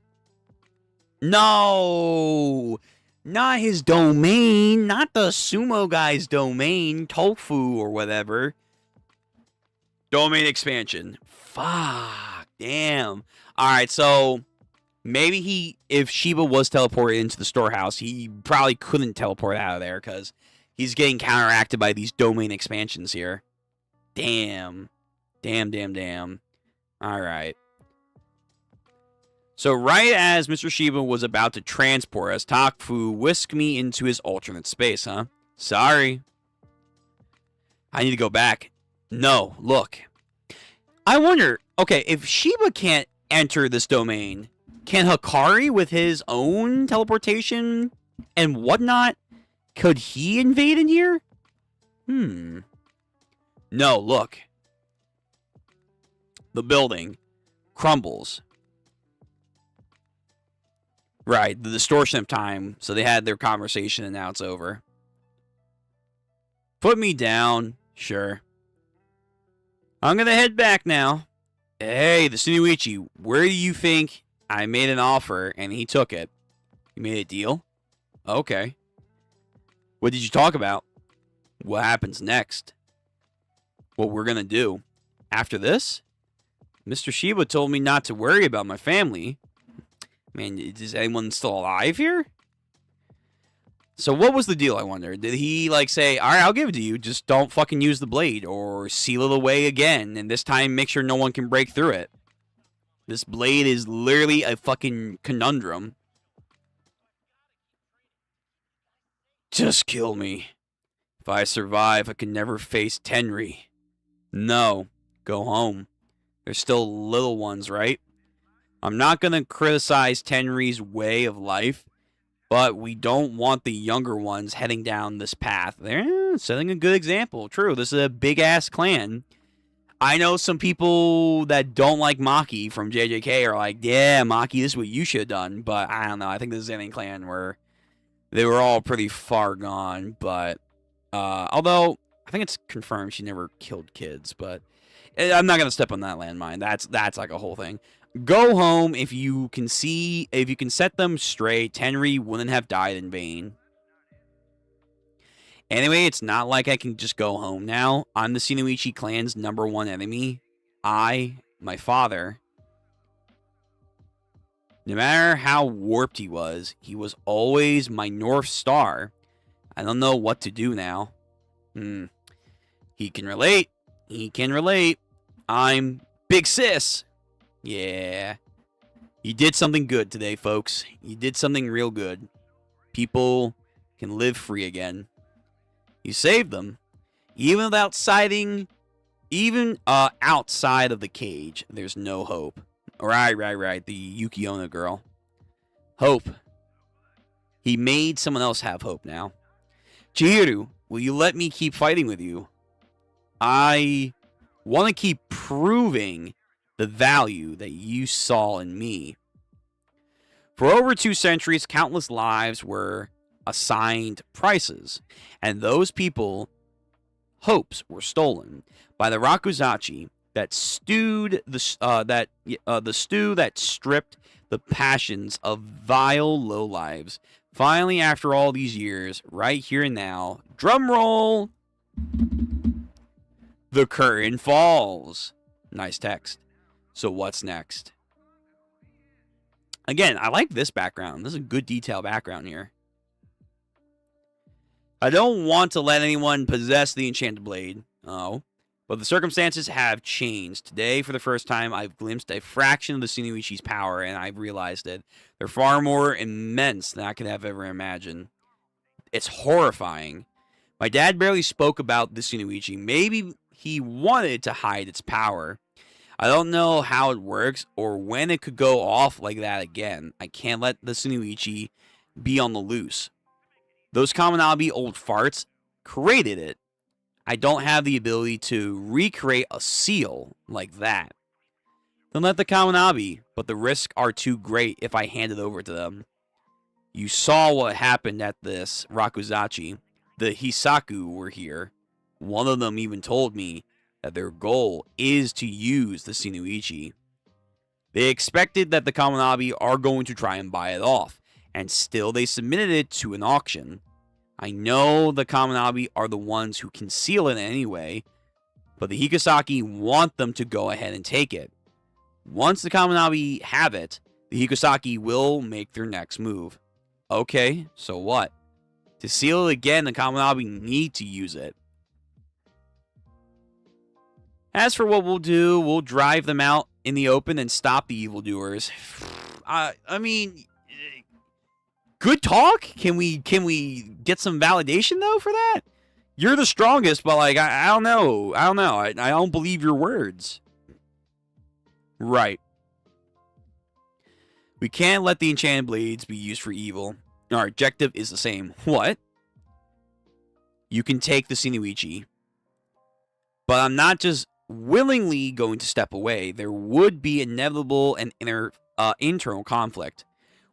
No! Not his domain. Not the sumo guy's domain. Tofu or whatever. Domain expansion. Fuck. Damn. Alright, so maybe if Shiba was teleported into the storehouse, he probably couldn't teleport out of there because he's getting counteracted by these domain expansions here. Damn. Damn. Alright. So right as Mr. Shiba was about to transport us, Takfu whisked me into his alternate space, huh? Sorry. I need to go back. No, look. I wonder, okay, if Shiba can't enter this domain, can Hikari with his own teleportation and whatnot, could he invade in here? No, look. The building crumbles. Right, the distortion of time. So they had their conversation and now it's over. Put me down. Sure. I'm going to head back now. Hey, the Tsunoichi, where do you think I made an offer and he took it? You made a deal? Okay. What did you talk about? What happens next? What we're going to do. After this? Mr. Shiba told me not to worry about my family. Man, is anyone still alive here? So what was the deal, I wonder? Did he, say, alright, I'll give it to you, just don't fucking use the blade, or seal it away again, and this time make sure no one can break through it? This blade is literally a fucking conundrum. Just kill me. If I survive, I can never face Tenri. No, go home. There's still little ones, right? I'm not going to criticize Tenri's way of life, but we don't want the younger ones heading down this path. They're setting a good example. True, this is a big-ass clan. I know some people that don't like Maki from JJK are like, yeah, Maki, this is what you should have done. But I don't know. I think this is any clan where they were all pretty far gone. But although I think it's confirmed she never killed kids. But I'm not going to step on that landmine. That's like a whole thing. Go home. If you can set them straight, Tenri wouldn't have died in vain. Anyway, it's not like I can just go home now. I'm the Tsunoichi clan's #1 enemy. My father. No matter how warped he was always my North Star. I don't know what to do now. He can relate. I'm Big Sis. Yeah. You did something good today, folks. You did something real good. People can live free again. You saved them. Even outside of the cage, there's no hope. Right. The Yuki Onna girl. Hope. He made someone else have hope now. Chihiru, will you let me keep fighting with you? I want to keep proving the value that you saw in me. For over 2 centuries, countless lives were assigned prices, and those people hopes were stolen by the Rakuzachi that stewed the stew that stripped the passions of vile lowlives. Finally, after all these years, right here and now, drum roll, the curtain falls. Nice text. So what's next? Again, I like this background. This is a good detail background here. I don't want to let anyone possess the enchanted blade. Oh. But the circumstances have changed. Today, for the first time, I've glimpsed a fraction of the Tsunuichi's power, and I've realized it. They're far more immense than I could have ever imagined. It's horrifying. My dad barely spoke about the Tsunuichi. Maybe he wanted to hide its power. I don't know how it works or when it could go off like that again. I can't let the Tsunuichi be on the loose. Those Kaminabi old farts created it. I don't have the ability to recreate a seal like that. Then let the Kaminabi, but the risks are too great if I hand it over to them. You saw what happened at this Rakuzachi. The Hisaku were here. One of them even told me that their goal is to use the Tsunuichi. They expected that the Kaminabi are going to try and buy it off, and still they submitted it to an auction. I know the Kaminabi are the ones who conceal it anyway, but the Hikasaki want them to go ahead and take it. Once the Kaminabi have it, the Hikasaki will make their next move. Okay, so what? To seal it again, the Kaminabi need to use it. As for what we'll do, we'll drive them out in the open and stop the evildoers. I mean, good talk. Can we get some validation though for that? You're the strongest, but like I don't know. I don't believe your words. Right. We can't let the enchanted blades be used for evil. Our objective is the same. What? You can take the Tsunuichi. But I'm not just willingly going to step away. There would be inevitable and internal conflict.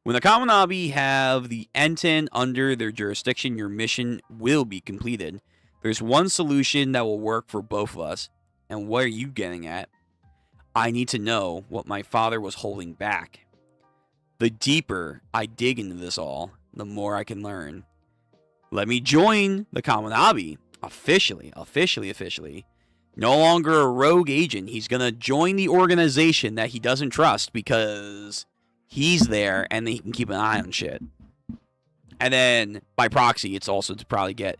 When the Kaminabi have the Enten under their jurisdiction, your mission will be completed. There's one solution that will work for both of us. And what are you getting at? I need to know what my father was holding back. The deeper I dig into this all, the more I can learn. Let me join the Kaminabi. Officially. No longer a rogue agent. He's going to join the organization that he doesn't trust because he's there and he can keep an eye on shit. And then, by proxy, it's also to probably get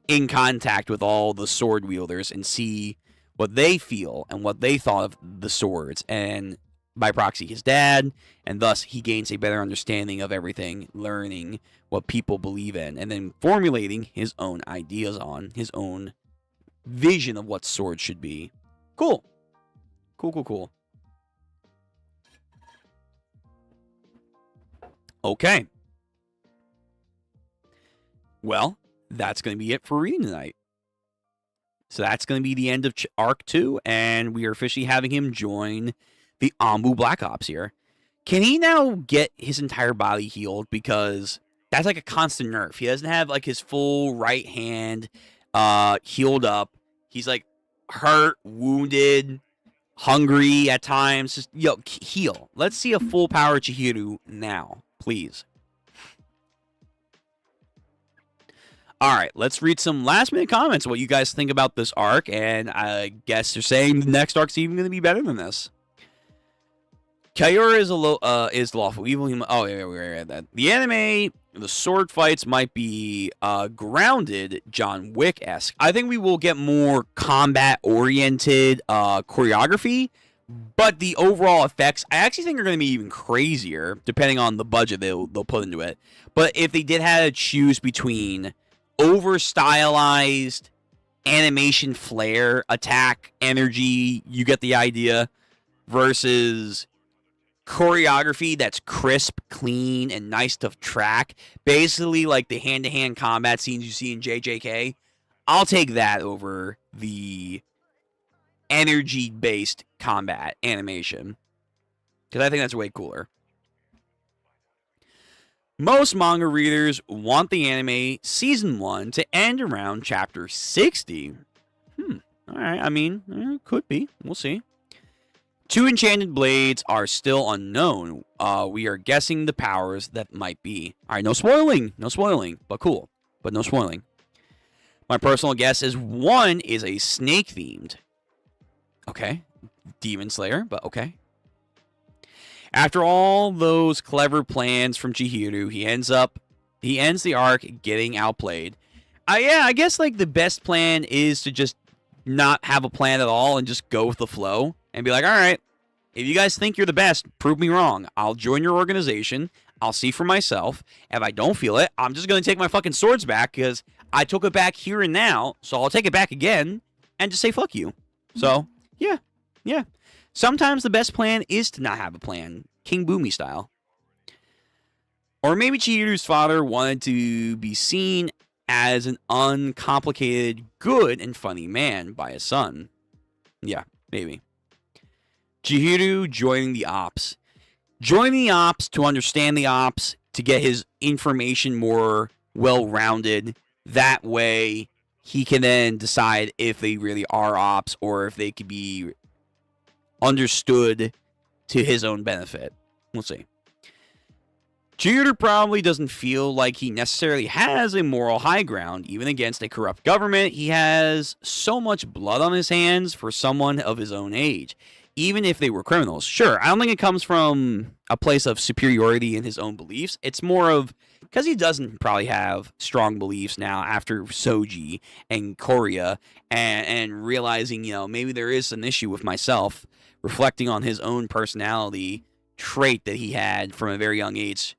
in contact with all the sword wielders and see what they feel and what they thought of the swords. And by proxy, his dad. And thus, he gains a better understanding of everything, learning what people believe in, and then formulating his own ideas on, his own vision of what swords should be. Cool. Okay. Well, that's going to be it for reading tonight. So that's going to be the end of Arc 2, and we are officially having him join the Anbu Black Ops here. Can he now get his entire body healed? Because that's like a constant nerf. He doesn't have like his full right hand healed up. He's like hurt, wounded, hungry at times. Just heal. Let's see a full power Chihiro now, please. All right, let's read some last minute comments. What you guys think about this arc, and I guess they're saying the next arc's even going to be better than this. Kyora is lawful evil. Oh yeah, we read that. The anime, the sword fights might be grounded John Wick-esque. I think we will get more combat-oriented choreography, but the overall effects, I actually think are going to be even crazier, depending on the budget they'll put into it. But if they did have to choose between over-stylized animation flair, attack, energy, you get the idea, versus choreography that's crisp, clean, and nice to track, basically like the hand-to-hand combat scenes you see in JJK, I'll take that over the energy-based combat animation, because I think that's way cooler. Most manga readers want the anime season 1 to end around chapter 60. Alright, I mean, could be. We'll see. 2 enchanted blades are still unknown. We are guessing the powers that might be. Alright, no spoiling. No spoiling. But cool. But no spoiling. My personal guess is 1 is a snake-themed. Okay. Demon Slayer, but okay. After all those clever plans from Chihiro, he ends the arc getting outplayed. Yeah, I guess like the best plan is to just not have a plan at all and just go with the flow and be like, all right, if you guys think you're the best, prove me wrong. I'll join your organization. I'll see for myself. If I don't feel it, I'm just going to take my fucking swords back because I took it back here and now, so I'll take it back again and just say fuck you. So, yeah. Sometimes the best plan is to not have a plan. King Boomy style. Or maybe Chihiru's father wanted to be seen as an uncomplicated, good, and funny man by his son. Yeah, maybe. Chihiro joining the ops. Joining the ops to understand the ops, to get his information more well-rounded. That way, he can then decide if they really are ops or if they could be understood to his own benefit. We'll see. Chihiro probably doesn't feel like he necessarily has a moral high ground, even against a corrupt government. He has so much blood on his hands for someone of his own age, even if they were criminals. Sure, I don't think it comes from a place of superiority in his own beliefs. It's more of because he doesn't probably have strong beliefs now after Soji and Korea and realizing, maybe there is an issue with myself, reflecting on his own personality trait that he had from a very young age.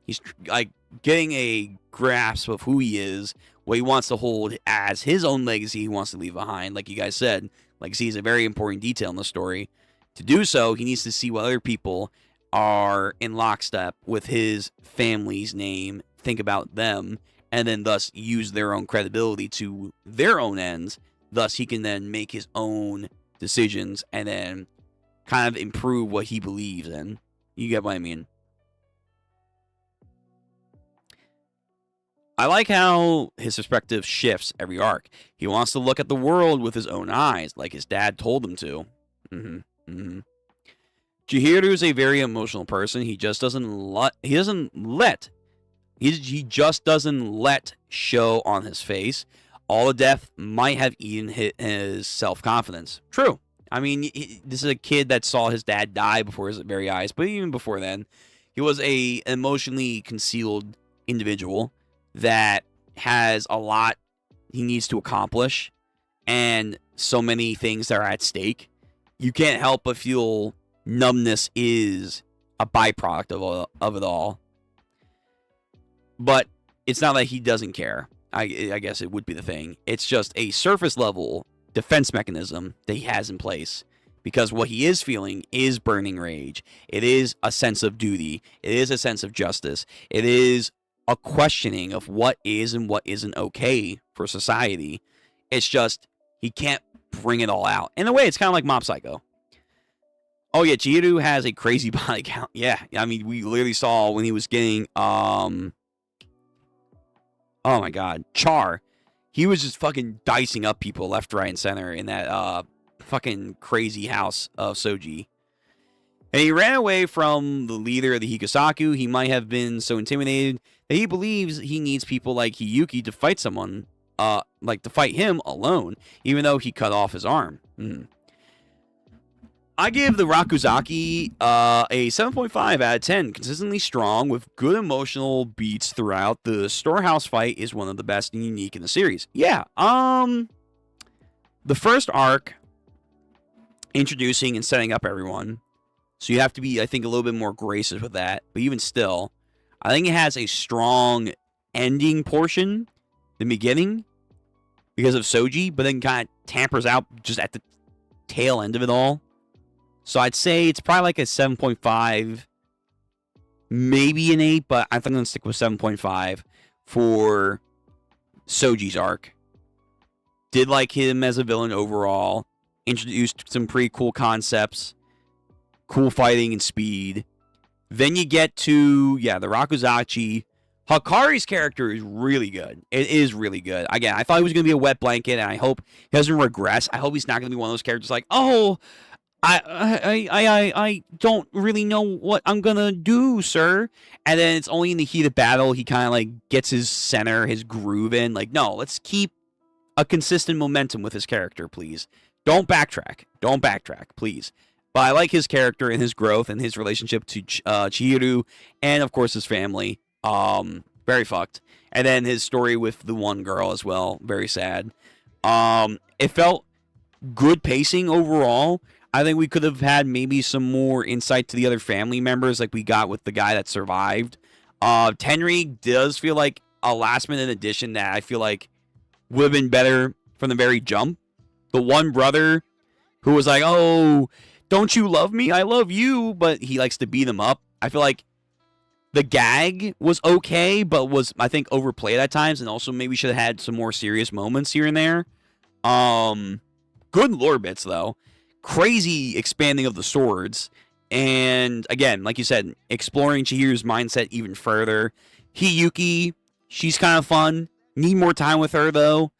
He's like getting a grasp of who he is, what he wants to hold as his own legacy he wants to leave behind. Like you guys said, legacy is a very important detail in the story. To do so, he needs to see what other people are in lockstep with his family's name, think about them, and then thus use their own credibility to their own ends. Thus, he can then make his own decisions and then kind of improve what he believes in. You get what I mean? I like how his perspective shifts every arc. He wants to look at the world with his own eyes, like his dad told him to. Chihiro is a very emotional person. He just doesn't let show on his face. All the death might have eaten his self-confidence. True. I mean, this is a kid that saw his dad die before his very eyes, but even before then, he was a emotionally concealed individual that has a lot he needs to accomplish and so many things that are at stake. You can't help but feel numbness is a byproduct of it all. But it's not that he doesn't care. I guess it would be the thing. It's just a surface level defense mechanism that he has in place. Because what he is feeling is burning rage. It is a sense of duty. It is a sense of justice. It is a questioning of what is and what isn't okay for society. It's just he can't bring it all out. In a way, it's kind of like Mob Psycho. Oh yeah, Chihiro has a crazy body count. Yeah, I mean, we literally saw when he was getting, oh my god, Char. He was just fucking dicing up people left, right, and center in that, fucking crazy house of Soji. And he ran away from the leader of the Hikosaku. He might have been so intimidated that he believes he needs people like Hiyuki to fight someone, to fight him alone, even though he cut off his arm. I give the Rakuzaki a 7.5 out of 10. Consistently strong with good emotional beats throughout. The storehouse fight is one of the best and unique in the series. Yeah, the first arc, introducing and setting up everyone. So you have to be, I think, a little bit more gracious with that. But even still, I think it has a strong ending portion, the beginning, because of Soji, but then kind of tampers out just at the tail end of it all. So I'd say it's probably like a 7.5, maybe an 8, but I think I'm going to stick with 7.5 for Soji's arc. Did like him as a villain overall. Introduced some pretty cool concepts. Cool fighting and speed. Then you get to, the Rakuzachi. Hakari's character is really good. It is really good. Again, I thought he was going to be a wet blanket, and I hope he doesn't regress. I hope he's not going to be one of those characters like, oh, I don't really know what I'm going to do, sir. And then it's only in the heat of battle he kind of like gets his center, his groove in. Like, no, let's keep a consistent momentum with his character, please. Don't backtrack. Don't backtrack, please. But I like his character and his growth and his relationship to Chihiro and, of course, his family. Very fucked. And then his story with the one girl as well. Very sad. It felt good pacing overall. I think we could have had maybe some more insight to the other family members like we got with the guy that survived. Tenri does feel like a last-minute addition that I feel like would have been better from the very jump. The one brother who was like, oh, don't you love me? I love you. But he likes to beat him up. I feel like the gag was okay, but was, I think, overplayed at times. And also maybe should have had some more serious moments here and there. Good lore bits, though. Crazy expanding of the swords. And, again, like you said, exploring Chihiro's mindset even further. Hiyuki, she's kind of fun. Need more time with her, though.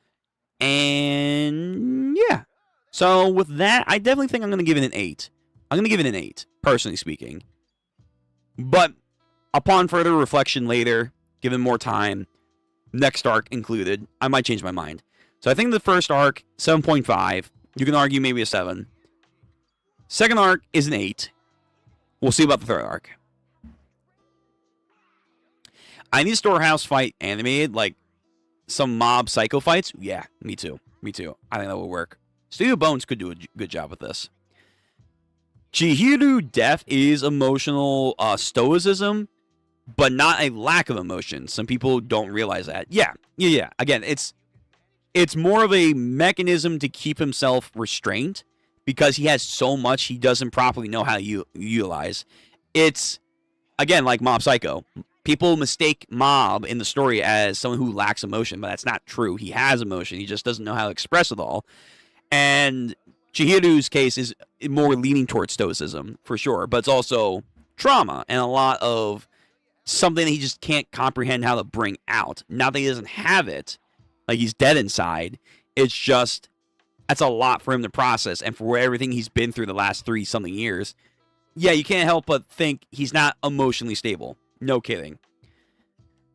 And, yeah. So, with that, I definitely think I'm going to give it an 8. I'm going to give it an 8, personally speaking. But, upon further reflection later, given more time, next arc included, I might change my mind. So, I think the first arc, 7.5. You can argue maybe a 7. Second arc is an 8. We'll see about the third arc. I need a storehouse fight animated, like some mob psycho fights. Yeah, me too. Me too. I think that will work. Studio Bones could do a good job with this. Chihiro death is emotional stoicism, but not a lack of emotion. Some people don't realize that. Yeah. Again, it's more of a mechanism to keep himself restrained because he has so much he doesn't properly know how to utilize. It's, again, like Mob Psycho. People mistake Mob in the story as someone who lacks emotion, but that's not true. He has emotion. He just doesn't know how to express it all. And Chihiro's case is more leaning towards stoicism, for sure. But it's also trauma and a lot of something that he just can't comprehend how to bring out. Not that he doesn't have it, like he's dead inside. It's just, that's a lot for him to process. And for everything he's been through the last 3-something years, yeah, you can't help but think he's not emotionally stable. No kidding.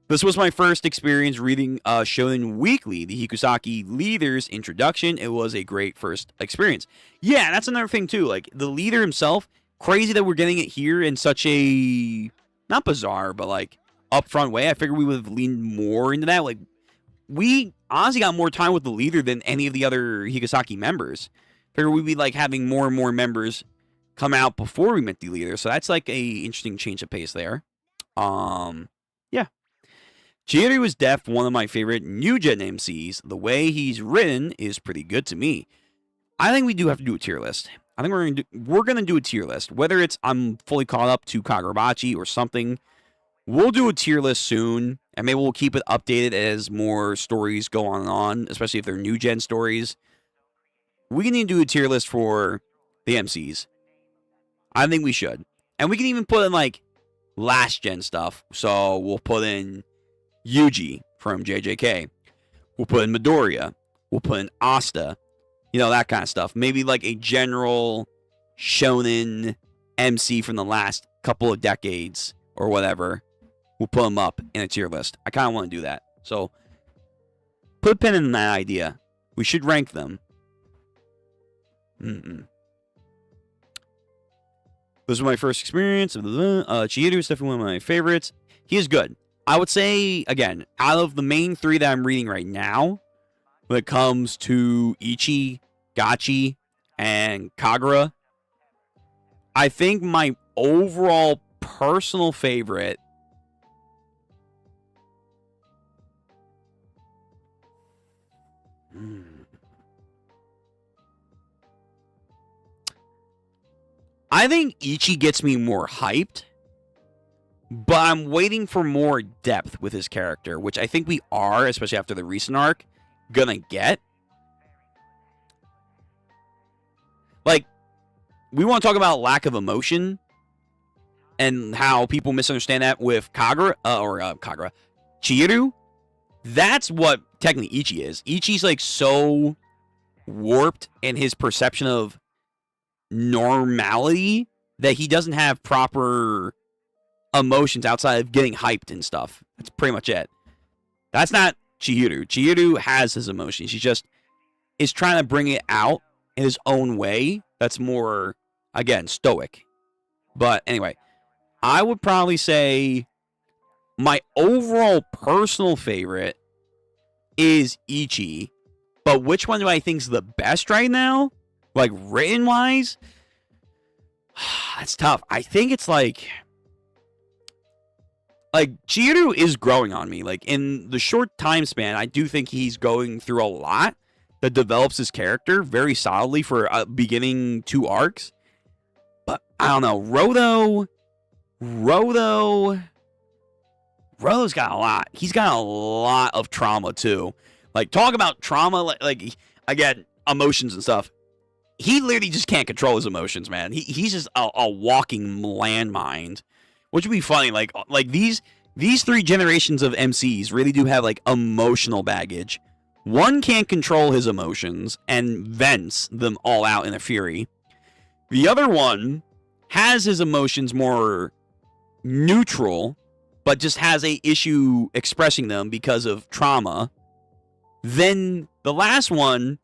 This was my first experience reading Shonen Weekly, the Hikusaki leader's introduction. It was a great first experience. Yeah, that's another thing too. Like the leader himself, crazy that we're getting it here in such a, not bizarre, but like upfront way. I figured we would have leaned more into that. Like we honestly got more time with the leader than any of the other Hikusaki members. Figured we'd be like having more and more members come out before we met the leader. So that's like a interesting change of pace there. Yeah. Chihiro was Deaf, one of my favorite new gen MCs. The way he's written is pretty good to me. I think we do have to do a tier list. I think we're gonna do a tier list. Whether it's I'm fully caught up to Kagurabachi or something, we'll do a tier list soon, and maybe we'll keep it updated as more stories go on, especially if they're new gen stories. We need to do a tier list for the MCs. I think we should. And we can even put in like last gen stuff. So we'll put in Yuji from JJK. We'll put in Midoriya. We'll put in Asta. You know, that kind of stuff. Maybe like a general shonen MC from the last couple of decades or whatever. We'll put them up in a tier list. I kind of want to do that. So put a pin in that idea. We should rank them. This was my first experience. Chihiro is definitely one of my favorites. He is good. I would say, again, out of the main 3 that I'm reading right now, when it comes to Ichi, Gachi, and Kagura, I think my overall personal favorite I think Ichi gets me more hyped, but I'm waiting for more depth with his character, which I think we are, especially after the recent arc, gonna get. Like, we want to talk about lack of emotion. and how people misunderstand that with Kagura, Chihiro. That's what technically Ichi is. Ichi's like so warped in his perception of normality that he doesn't have proper emotions outside of getting hyped and stuff. That's pretty much it. That's not Chihiro. Chihiro has his emotions. He just is trying to bring it out in his own way. That's more, again, stoic. But anyway, I would probably say my overall personal favorite is Ichi. But which one do I think is the best right now? Like, written-wise? That's tough. I think it's like Chihiro is growing on me. Like, in the short time span, I do think he's going through a lot that develops his character very solidly for beginning 2 arcs. But I don't know. Roto's got a lot. He's got a lot of trauma too. Like, talk about trauma, like again, emotions and stuff. He literally just can't control his emotions, man. He's just a walking landmine, which would be funny. Like these 3 generations of MCs really do have like emotional baggage. One can't control his emotions and vents them all out in a fury. The other one has his emotions more neutral, but just has a issue expressing them because of trauma. Then the last one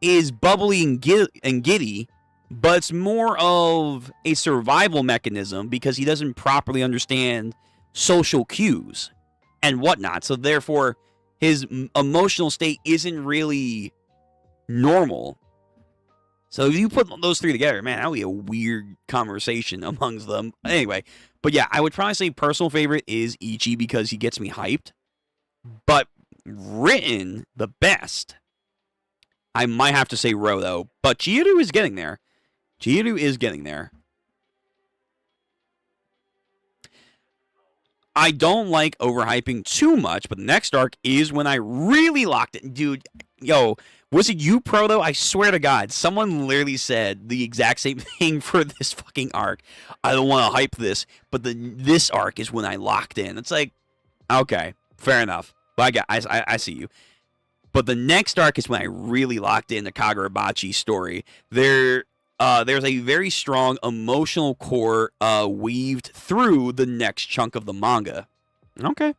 is bubbly and giddy, but it's more of a survival mechanism because he doesn't properly understand social cues and whatnot. So therefore, his emotional state isn't really normal. So if you put those 3 together, man, that would be a weird conversation amongst them. Anyway, but yeah, I would probably say personal favorite is Ichi because he gets me hyped. But written the best, I might have to say Ro, though. But Chihiro is getting there. I don't like overhyping too much, but the next arc is when I really locked it. Dude, yo, was it you, Pro, though? I swear to God, someone literally said the exact same thing for this fucking arc. I don't want to hype this, but this arc is when I locked in. It's like, okay, fair enough. But I see you. But the next arc is when I really locked in the Kagurabachi story. There's a very strong emotional core weaved through the next chunk of the manga. Okay.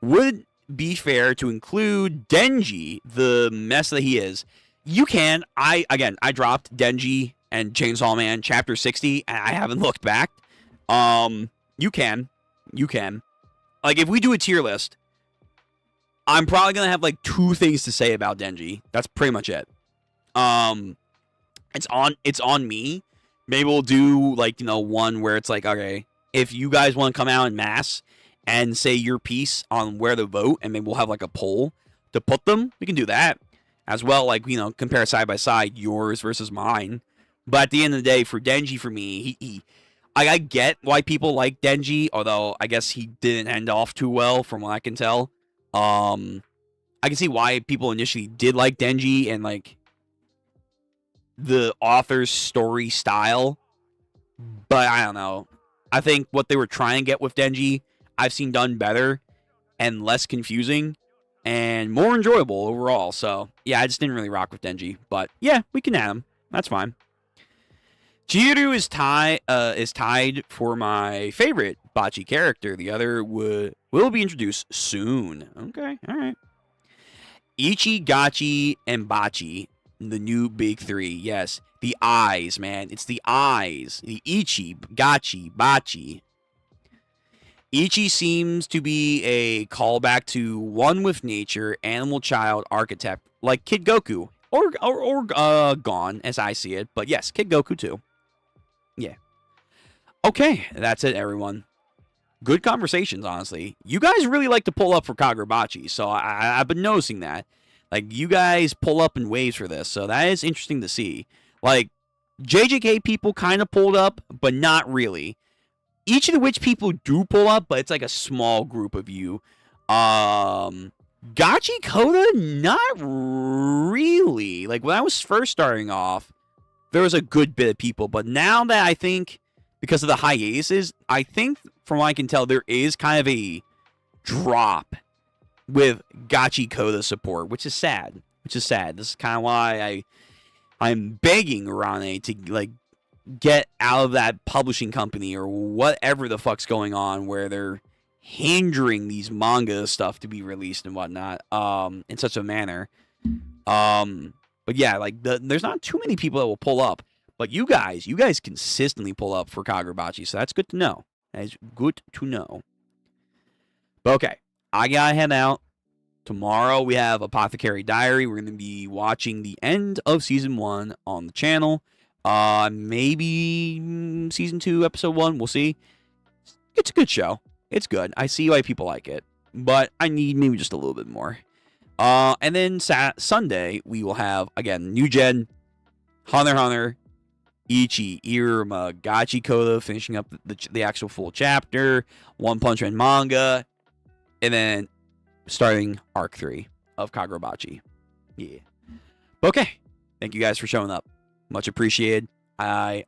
Would be fair to include Denji, the mess that he is. You can. I dropped Denji and Chainsaw Man chapter 60, and I haven't looked back. You can. Like, if we do a tier list, I'm probably going to have, like, 2 things to say about Denji. That's pretty much it. It's on me. Maybe we'll do, like, one where it's like, okay, if you guys want to come out en masse and say your piece on where to vote, and maybe we'll have, like, a poll to put them, we can do that. As well, like, compare side by side, yours versus mine. But at the end of the day, for Denji, for me, I get why people like Denji, although I guess he didn't end off too well, from what I can tell. I can see why people initially did like Denji and like the author's story style, but I don't know. I think what they were trying to get with Denji, I've seen done better and less confusing and more enjoyable overall. So yeah, I just didn't really rock with Denji, but yeah, we can add him. That's fine. Chihiro is tied for my favorite Bachi character. The other will be introduced soon. Okay, all right. Ichi, Gachi, and Bachi, the new big 3. Yes, the eyes, man. It's the eyes. The Ichi, Gachi, Bachi. Ichi seems to be a callback to One with Nature, Animal Child archetype, like Kid Goku, or Gon, as I see it. But yes, Kid Goku too. Yeah. Okay, that's it, everyone. Good conversations, honestly. You guys really like to pull up for Kagurabachi, so I've been noticing that. Like, you guys pull up in waves for this, so that is interesting to see. Like, JJK people kind of pulled up, but not really. Each of the which people do pull up, but it's like a small group of you. Gachi Koda, not really. Like, when I was first starting off, there was a good bit of people, but now that I think because of the hiatuses, I think from what I can tell, there is kind of a drop with Gachi Koda support, which is sad. This is kind of why I'm begging Rane to like get out of that publishing company or whatever the fuck's going on where they're hindering these manga stuff to be released and whatnot in such a manner. But yeah, like there's not too many people that will pull up, but you guys consistently pull up for Kagurabachi, so that's good to know. That is good to know. But okay, I gotta head out. Tomorrow we have Apothecary Diary. We're going to be watching the end of Season 1 on the channel. Maybe Season 2, Episode 1. We'll see. It's a good show. It's good. I see why people like it. But I need maybe just a little bit more. And then Sunday, we will have, again, New Gen, Hunter x Hunter, Ichi, Iruma, Gachi Koda, finishing up the actual full chapter, One Punch Man manga, and then starting Arc 3 of Kagurabachi. Yeah. Okay. Thank you guys for showing up. Much appreciated. I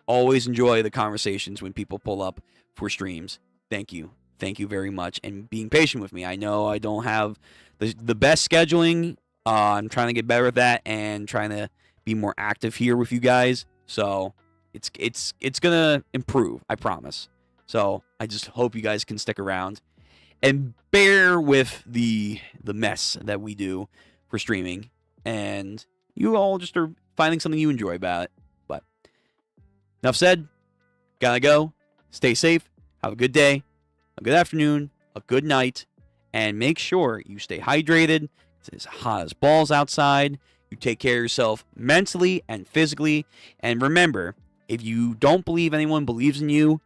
always enjoy the conversations when people pull up for streams. Thank you. Thank you very much. And being patient with me. I know I don't have the best scheduling. I'm trying to get better at that and trying to be more active here with you guys. So it's gonna improve. I promise. So I just hope you guys can stick around and bear with the mess that we do for streaming. And you all just are finding something you enjoy about it. But enough said. Gotta go. Stay safe. Have a good day, a good afternoon, a good night. And make sure you stay hydrated. It's hot as balls outside. You take care of yourself mentally and physically. And remember, if you don't believe anyone believes in you,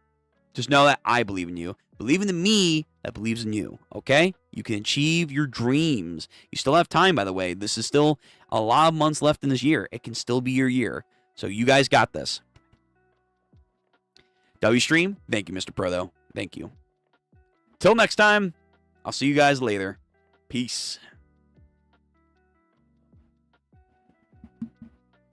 just know that I believe in you. Believe in the me that believes in you, okay? You can achieve your dreams. You still have time, by the way. This is still a lot of months left in this year. It can still be your year. So you guys got this. WStream, thank you, Mr. Proto. Thank you. Till next time, I'll see you guys later. Peace.